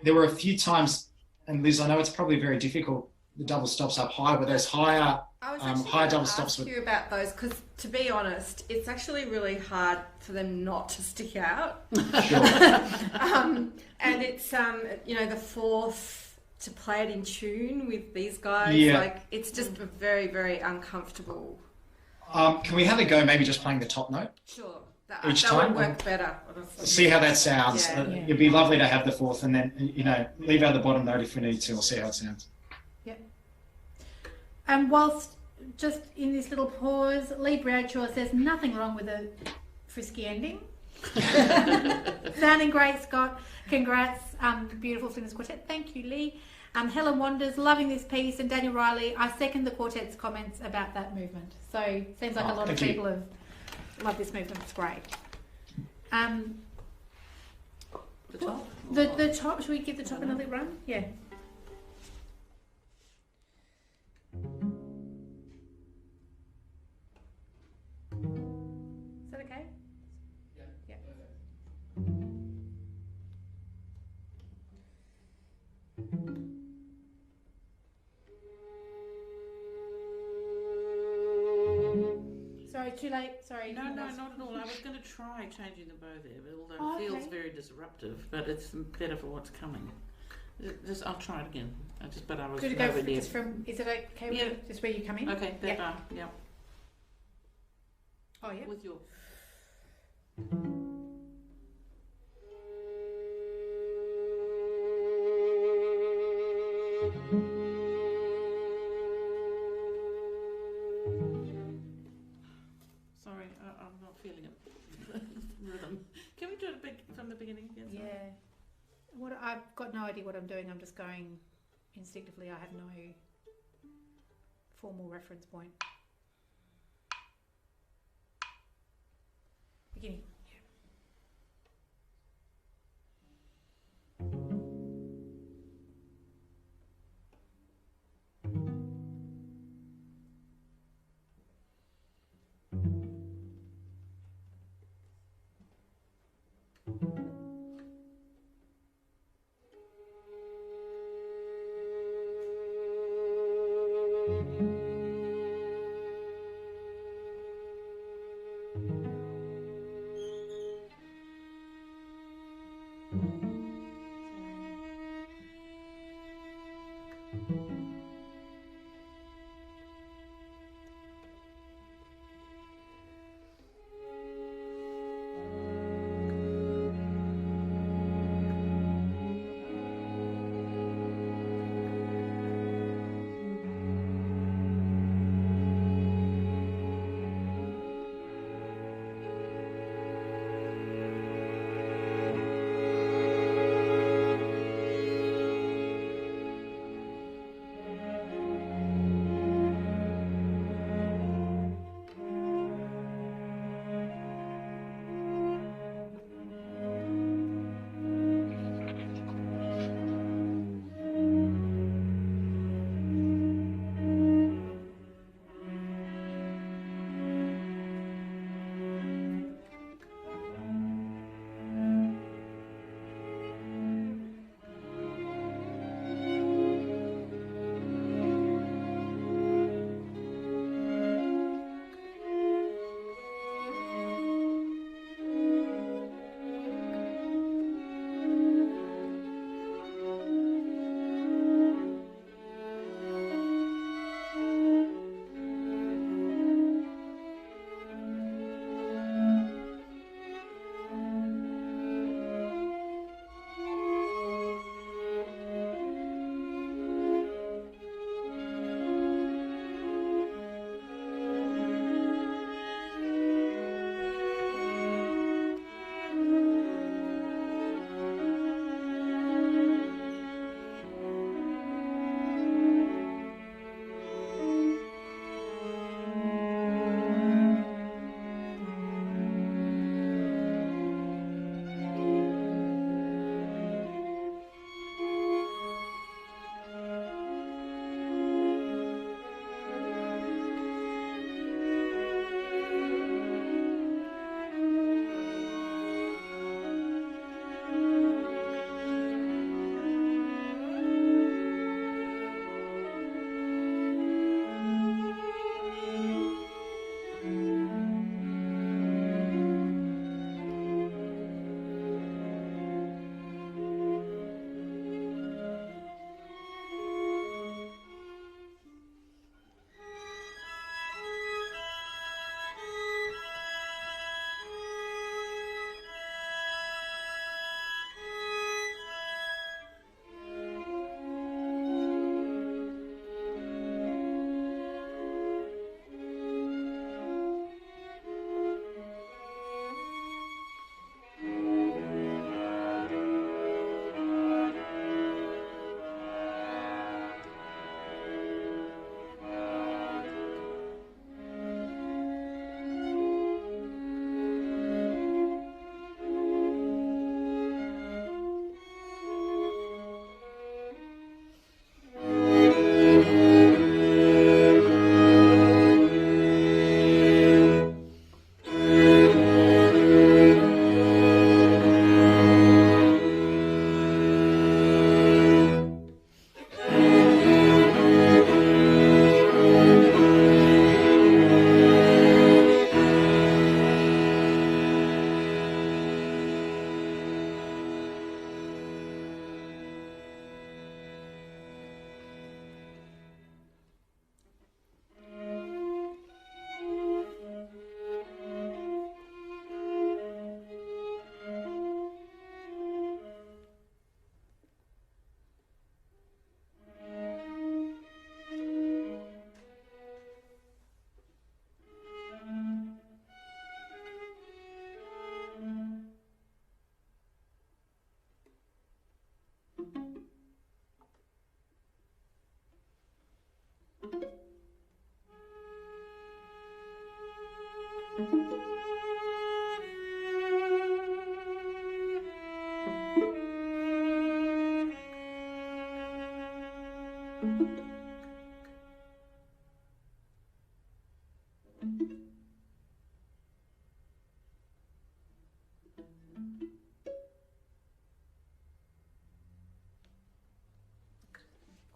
There were a few times, and Liz, I know it's probably very difficult the double stops up high, but those higher I was actually high going double to stops ask with you about those because, to be honest, it's actually really hard for them not to stick out. sure. And it's the fourth to play it in tune with these guys. Yeah. Like it's just very, very uncomfortable. Can we have a go? Maybe just playing the top note. Sure, Each that time? would work better. Honestly. See how that sounds. Yeah. It'd be lovely to have the fourth, and then leave out the bottom note if we need to, or see how it sounds. And whilst just in this little pause, Lee Bradshaw says nothing wrong with a frisky ending. Sounding great, Scott. Congrats. Beautiful Flinders Quartet. Thank you, Lee. Helen Wanders, loving this piece. And Daniel Riley, I second the quartet's comments about that movement. So seems like a lot of people have loved this movement. It's great. The top? The top, should we give the top another run? Yeah. Is that okay? Yeah. Sorry, too late. Sorry. No, not at all. I was going to try changing the bow there, but although Oh, it feels okay. very disruptive, but it's better for what's coming. I'll try it again. But I was Good to go nowhere for, near. just from, is it okay with Yeah. you? Just where you come in? Okay, that bar, yeah. Oh, yeah. With your... Sorry, I'm not feeling it. Rhythm. Can we do it from the beginning again? Sorry. Yeah. I've got no idea what I'm doing. I'm just going instinctively. I have no formal reference point. Beginning.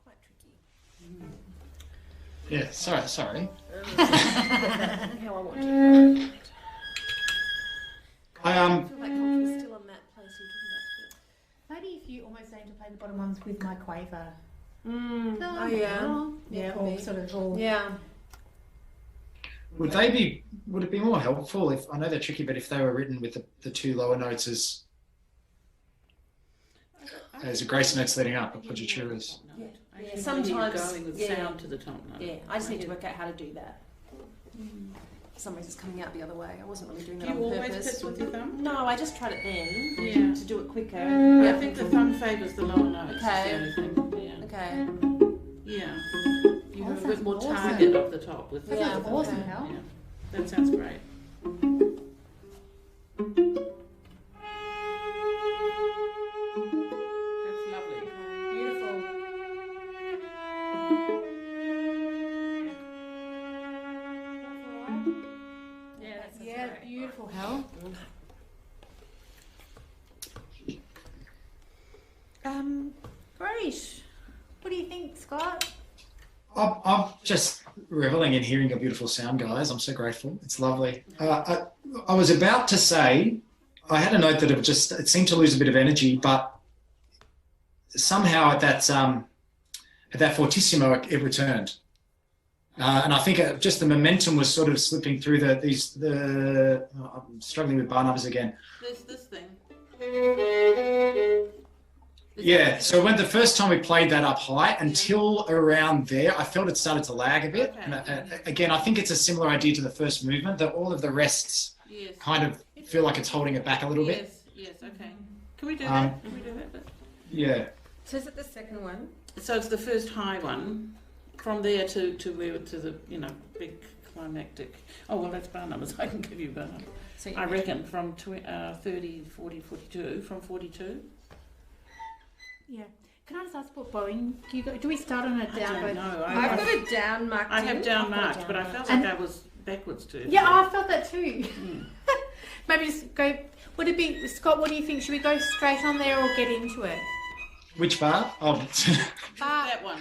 Quite tricky. Yeah, sorry. How I want to. I I feel like we're still on that place you're Maybe if you almost aim to play the bottom ones with my quaver. talking about. Oh yeah. Yeah, Or maybe. sort of all. Yeah. would it be more helpful if, I know they're tricky, but if they were written with the two lower notes as a grace notes leading up, appoggiaturas? Yeah. Yeah, Actually, sometimes- going with yeah. sound to the top note. Yeah. I just need to work out how to do that. For some reason it's coming out the other way. I wasn't really doing Do that you on always purpose. pitch with your thumb? No, I just tried it then Yeah. to do it quicker. I think the thumb favours the lower notes. Okay. Is the only thing. Okay. Yeah. You Oh, have a that bit more sounds awesome. target of the top with the Yeah, thumb. awesome, okay. Hal. Yeah. That sounds great. That's lovely. Beautiful. Yeah, that's Yeah, beautiful, Hal. Great. What do you think, Scott? I'm just reveling in hearing your beautiful sound, guys. I'm so grateful. It's lovely. I was about to say, I had a note that it seemed to lose a bit of energy, but somehow at that fortissimo it returned. And I think just the momentum was sort of slipping through I'm struggling with bar numbers again. There's this thing. Yeah, so when the first time we played that up high, until around there, I felt it started to lag a bit. Okay. And again, I think it's a similar idea to the first movement, that all of the rests Yes. kind of feel like it's holding it back a little bit. Yes, okay. Can we do Um, that? Can we do that bit? Yeah. So is it the second one? So it's the first high one. From there to the big climactic. Oh well, that's bar numbers. I can give you bar numbers. So I reckon from 30, 40, 42. From 42. Yeah. Can I just ask what bowing do we start on a I down don't bow? know. I've got it down marked. I have in. down I've got it marked, down but I marked. felt And- like I was backwards too. Yeah, I felt that too. Mm. Maybe just go. Would it be Scott? What do you think? Should we go straight on there or get into it? Which bar? Oh, That one.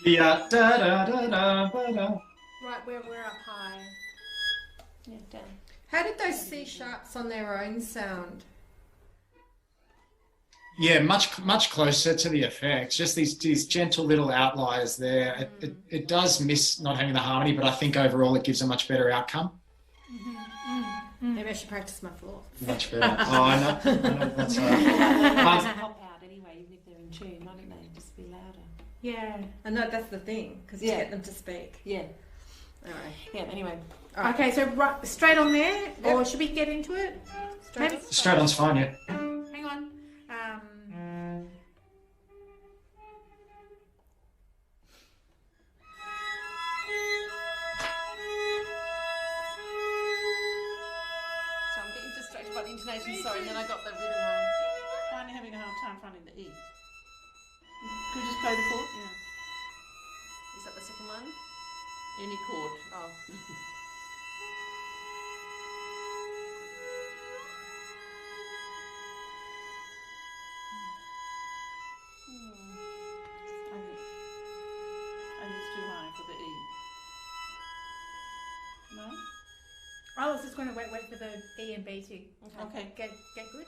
da da da da da da. Right, we're up high. Yeah, down. How did those C sharps on their own sound? Yeah, much closer to the effects. Just these gentle little outliers there. It does miss not having the harmony, but I think overall it gives a much better outcome. Maybe I should practice my floor. Much better. Oh, I know that's right. Doesn't pop out anyway, even if they're in tune. Why don't they just be louder? Yeah. I know that's the thing, because you Yeah. get them to speak. Yeah. All right. Yeah. Anyway. Okay, so straight on there, or should we get into it? Maybe. Straight on's fine, yeah. Hang on. So I'm getting distracted by the intonation. Sorry, and then I got the rhythm wrong. I'm having a hard time finding the E. Could you just play the chord? Yeah. Is that the second one? Any chord. Oh. I think it's too high for the E. No? I was just going to wait for the E and B to Okay. get good.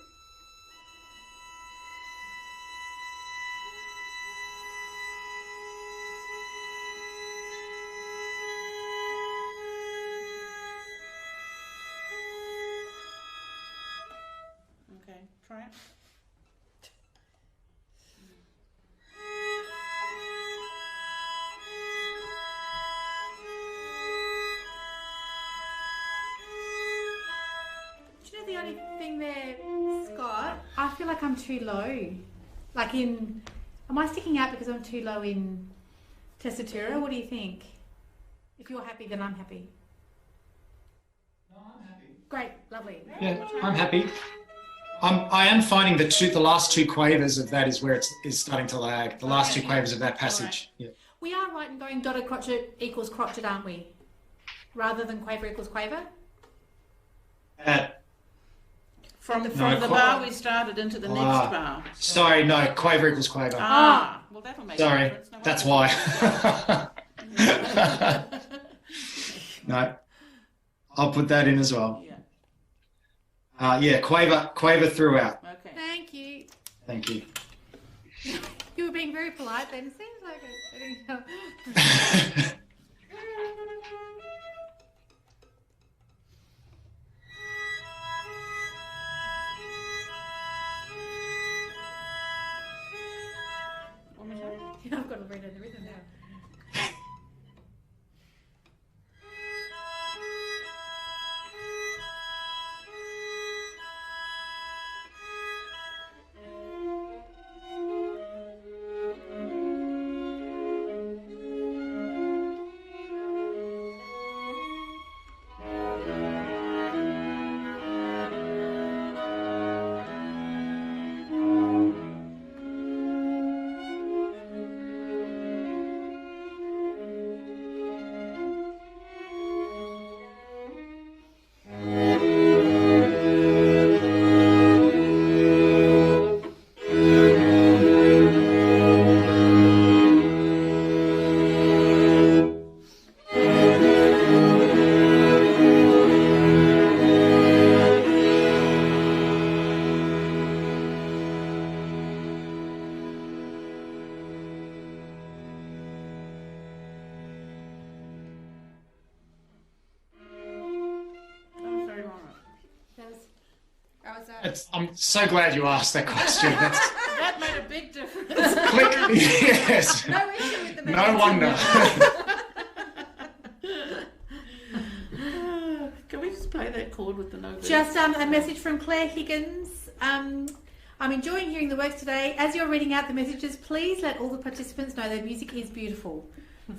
Okay. Try it. Do you know the only thing there, Scott? I feel like I'm too low. Like am I sticking out because I'm too low in Mm-hmm. tessitura? What do you think? If you're happy, then I'm happy. Great, lovely. Yeah, I'm happy. I am finding the last two quavers of that is where it is starting to lag. The last two quavers of that passage. Yeah. We are right in going dotted crotchet equals crotchet, aren't we? Rather than quaver equals quaver? From the bar we started into the next bar. Sorry, no, quaver equals quaver. Well that'll make Sorry, a difference. No that's wonder. why. No, I'll put that in as well. Yeah. Quaver throughout. Okay. Thank you. Thank you. You were being very polite then. Seems like it. I've got to read it the rhythm now. I'm so glad you asked that question. That made a big difference. Click. Yes. No issue with the No wonder. Can we just play that chord with the no beat? Just a message from Claire Higgins. I'm enjoying hearing the works today. As you're reading out the messages, please let all the participants know their music is beautiful.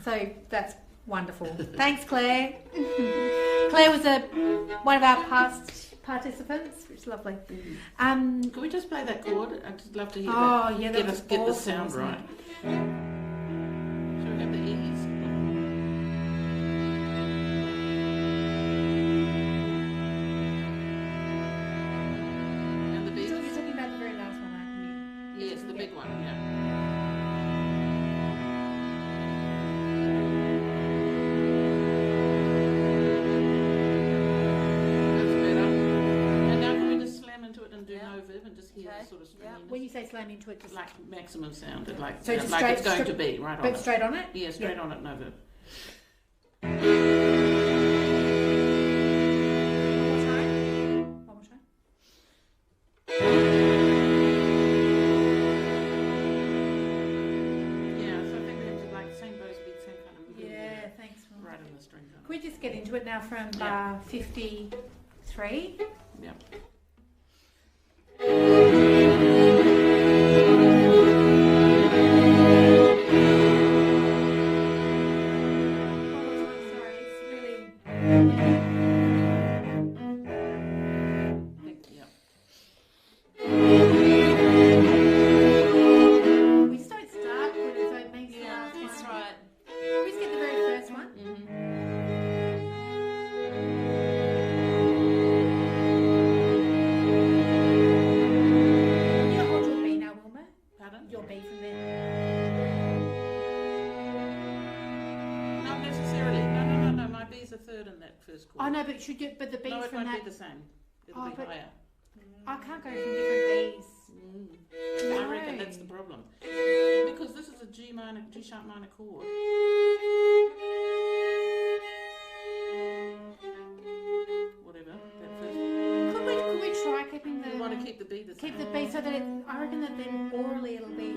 So that's wonderful. Thanks, Claire. Claire was one of our past participants, which is lovely. Can we just play that chord? I'd just love to hear Oh, that. yeah, Get that's us get the awesome, sound isn't right. Shall we have the E's? And the B's? You're talking about the very last one, aren't you? Yes, the big one, yeah. Sort of When you say slam into it, just like maximum sound, like so just like straight, it's going to be right on but it. straight on it. Yeah, straight on it, no verb. One more time. Yeah, so I think we have to like same bows beat, same kind of movement. Yeah, thanks. Right in the string. Can we just get into it now from bar 53? Yeah. Oh no, but should you? But the beats no, it from won't that. be the same. It'll be but higher. I can't go from different B's. I reckon that's the problem. Because this is a G sharp minor chord. Whatever. That first. Could we try keeping the? You want to keep the B the same. Keep the B so that I reckon that then orally it'll be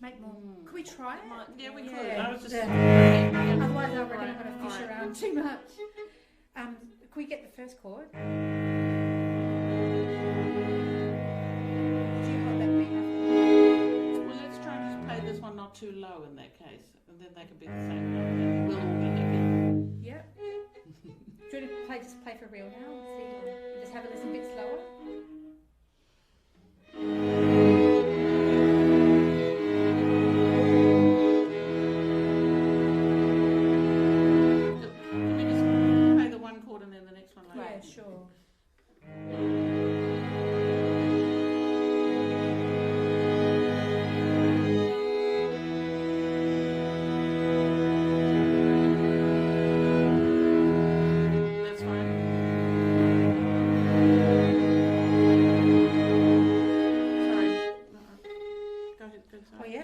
make more. Could we try it? Yeah, we could. Yeah. I was just. Otherwise, I reckon I'm going to fish around too much. Can we get the first chord? Do you hold that beat up? Well, let's try and just play this one not too low in that case, and then they can be the same note. We'll all be happy. Yep. Do you want to just play for real now? See, just have it listen a bit slower. Can we just play the one chord and then the next one later? Yeah, sure. That's fine. Sorry. Go ahead, go Oh, sorry. yeah.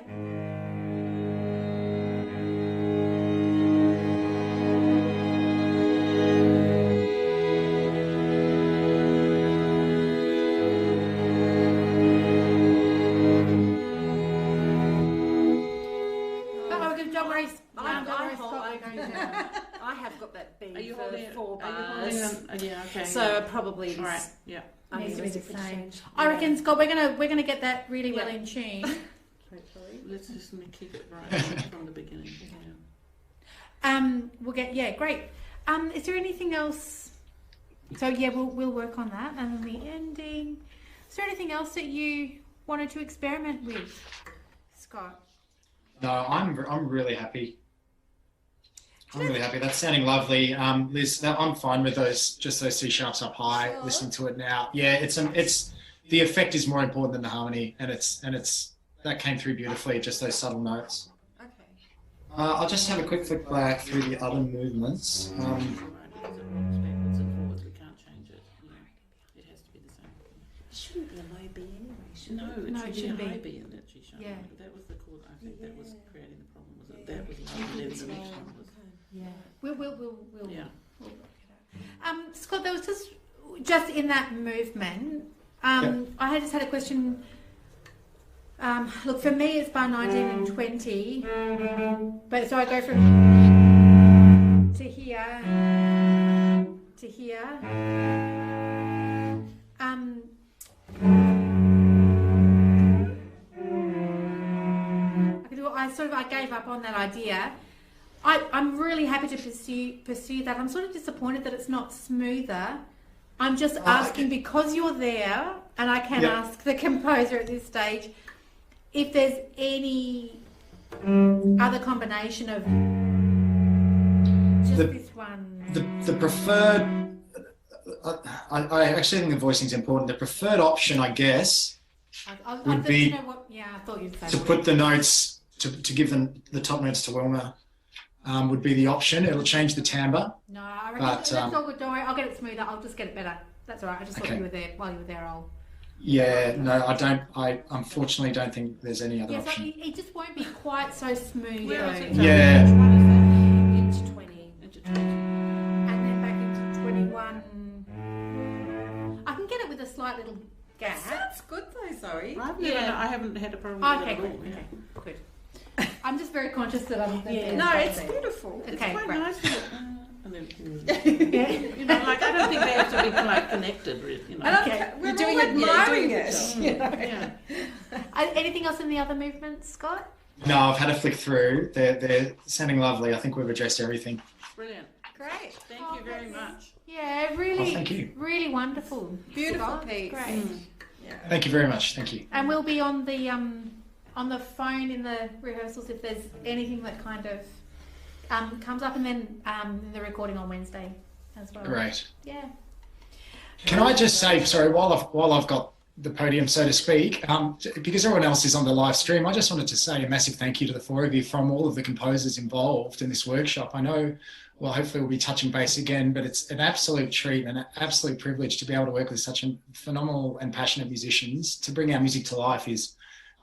Oh, good job, Grace. I have got that B Are you for holding it? 4 Are you bars. holding them? Yeah, okay. So probably all right, yeah. Needs to be the unrealistic same. change. I reckon, Scott, we're gonna get that really well Yeah. in tune. Hopefully. Let's just keep it right from the beginning. Yeah. We'll get great. Is there anything else? So yeah, we'll work on that, and then the ending. Is there anything else that you wanted to experiment with, Scott? No, I'm really happy. I'm really happy. That's sounding lovely. Liz, I'm fine with those C sharps up high. Sure. Listening to it now, yeah, it's the effect is more important than the harmony, and it's that came through beautifully. Just those subtle notes. Okay. I'll just have a quick flick back through the other movements. Right, because it works backwards and forwards, we can't change it. Yeah. It has to be the same. It shouldn't be a low B anyway, should No, it? it No, it should be a shouldn't be. high B in that G sharp. Yeah. That was the chord, I think that was Yeah. creating the problem, was it? Yeah. That was low, and then the next one was. Yeah, we'll Yeah. we'll work it out. Scott, there was just in that movement. I just had a question. Look, for me, it's bar 19 and 20, but so I go from to here to here. I gave up on that idea. I'm really happy to pursue that. I'm sort of disappointed that it's not smoother. I'm just asking because you're there, and I can ask the composer at this stage if there's any other combination of just this one. The preferred, I actually think the voicing is important. The preferred option, I guess, would be you know what? Yeah, I thought you'd say to that. put the notes to give them the top notes to Wilma. Would be the option. It'll change the timbre. No, I reckon that's all good. Don't worry, I'll get it smoother. I'll just get it better. That's all right. I just thought you were there while you were there. I unfortunately don't think there's any other Yes, option. it just won't be quite so smooth. Where though. is it? Yeah. Which one is that? Into 20. Into 20. And then back into 21. I can get it with a slight little gap. Sounds good though, Zoe. I haven't had a problem with Okay, it at all. good. Yeah. Okay, good. I'm just very conscious that I'm. No, it's beautiful. It's Okay, quite great. nice. And then, Yeah. you know, like I don't think they have to be like connected. You know. Okay. We're You're doing all it- admiring doing it. it. You know? Yeah. Anything else in the other movements, Scott? No, I've had a flick through. They're sounding lovely. I think we've addressed everything. Brilliant. Great. Thank you very much. Yeah, really, thank you. really wonderful. Beautiful Scott. piece. Great. Thank you very much. Thank you. And we'll be on the phone in the rehearsals if there's anything that kind of comes up, and then the recording on Wednesday as well. Great. Yeah. Can I just say, sorry, while I've got the podium, so to speak, because everyone else is on the live stream, I just wanted to say a massive thank you to the four of you from all of the composers involved in this workshop. I know, well, hopefully we'll be touching base again, but it's an absolute treat and an absolute privilege to be able to work with such phenomenal and passionate musicians. To bring our music to life is,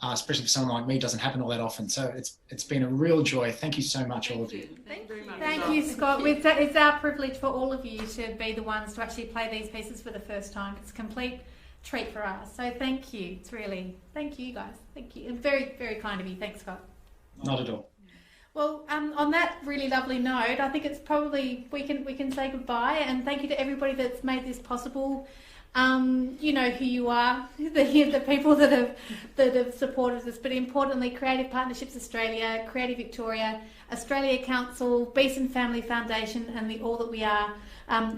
especially for someone like me, doesn't happen all that often. So it's been a real joy. Thank you so much, all of you. Thank you very much. Thank you, Scott. It's our privilege for all of you to be the ones to actually play these pieces for the first time. It's a complete treat for us. So thank you. It's really, thank you guys. Thank you. And very, very kind of you. Thanks, Scott. Not at all. Well, on that really lovely note, I think it's probably we can say goodbye, and thank you to everybody that's made this possible. You know who you are, the people that have supported us, but importantly, Creative Partnerships Australia, Creative Victoria, Australia Council, Besen Family Foundation, and the All That We Are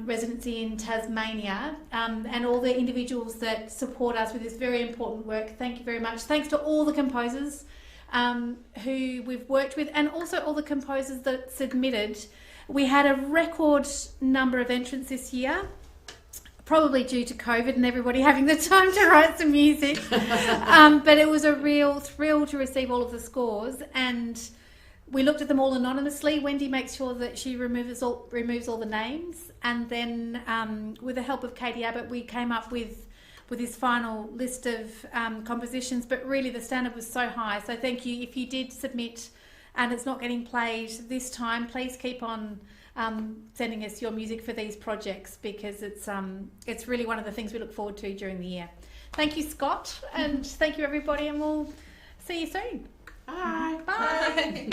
residency in Tasmania, and all the individuals that support us with this very important work. Thank you very much. Thanks to all the composers who we've worked with, and also all the composers that submitted. We had a record number of entrants this year, probably due to COVID and everybody having the time to write some music. But it was a real thrill to receive all of the scores, and we looked at them all anonymously. Wendy makes sure that she removes all the names, and then with the help of Katie Abbott, we came up with this final list of compositions. But really, the standard was so high. So thank you. If you did submit and it's not getting played this time, please keep on sending us your music for these projects, because it's really one of the things we look forward to during the year. Thank you, Scott, and thank you, everybody, and we'll see you soon. Bye. Bye.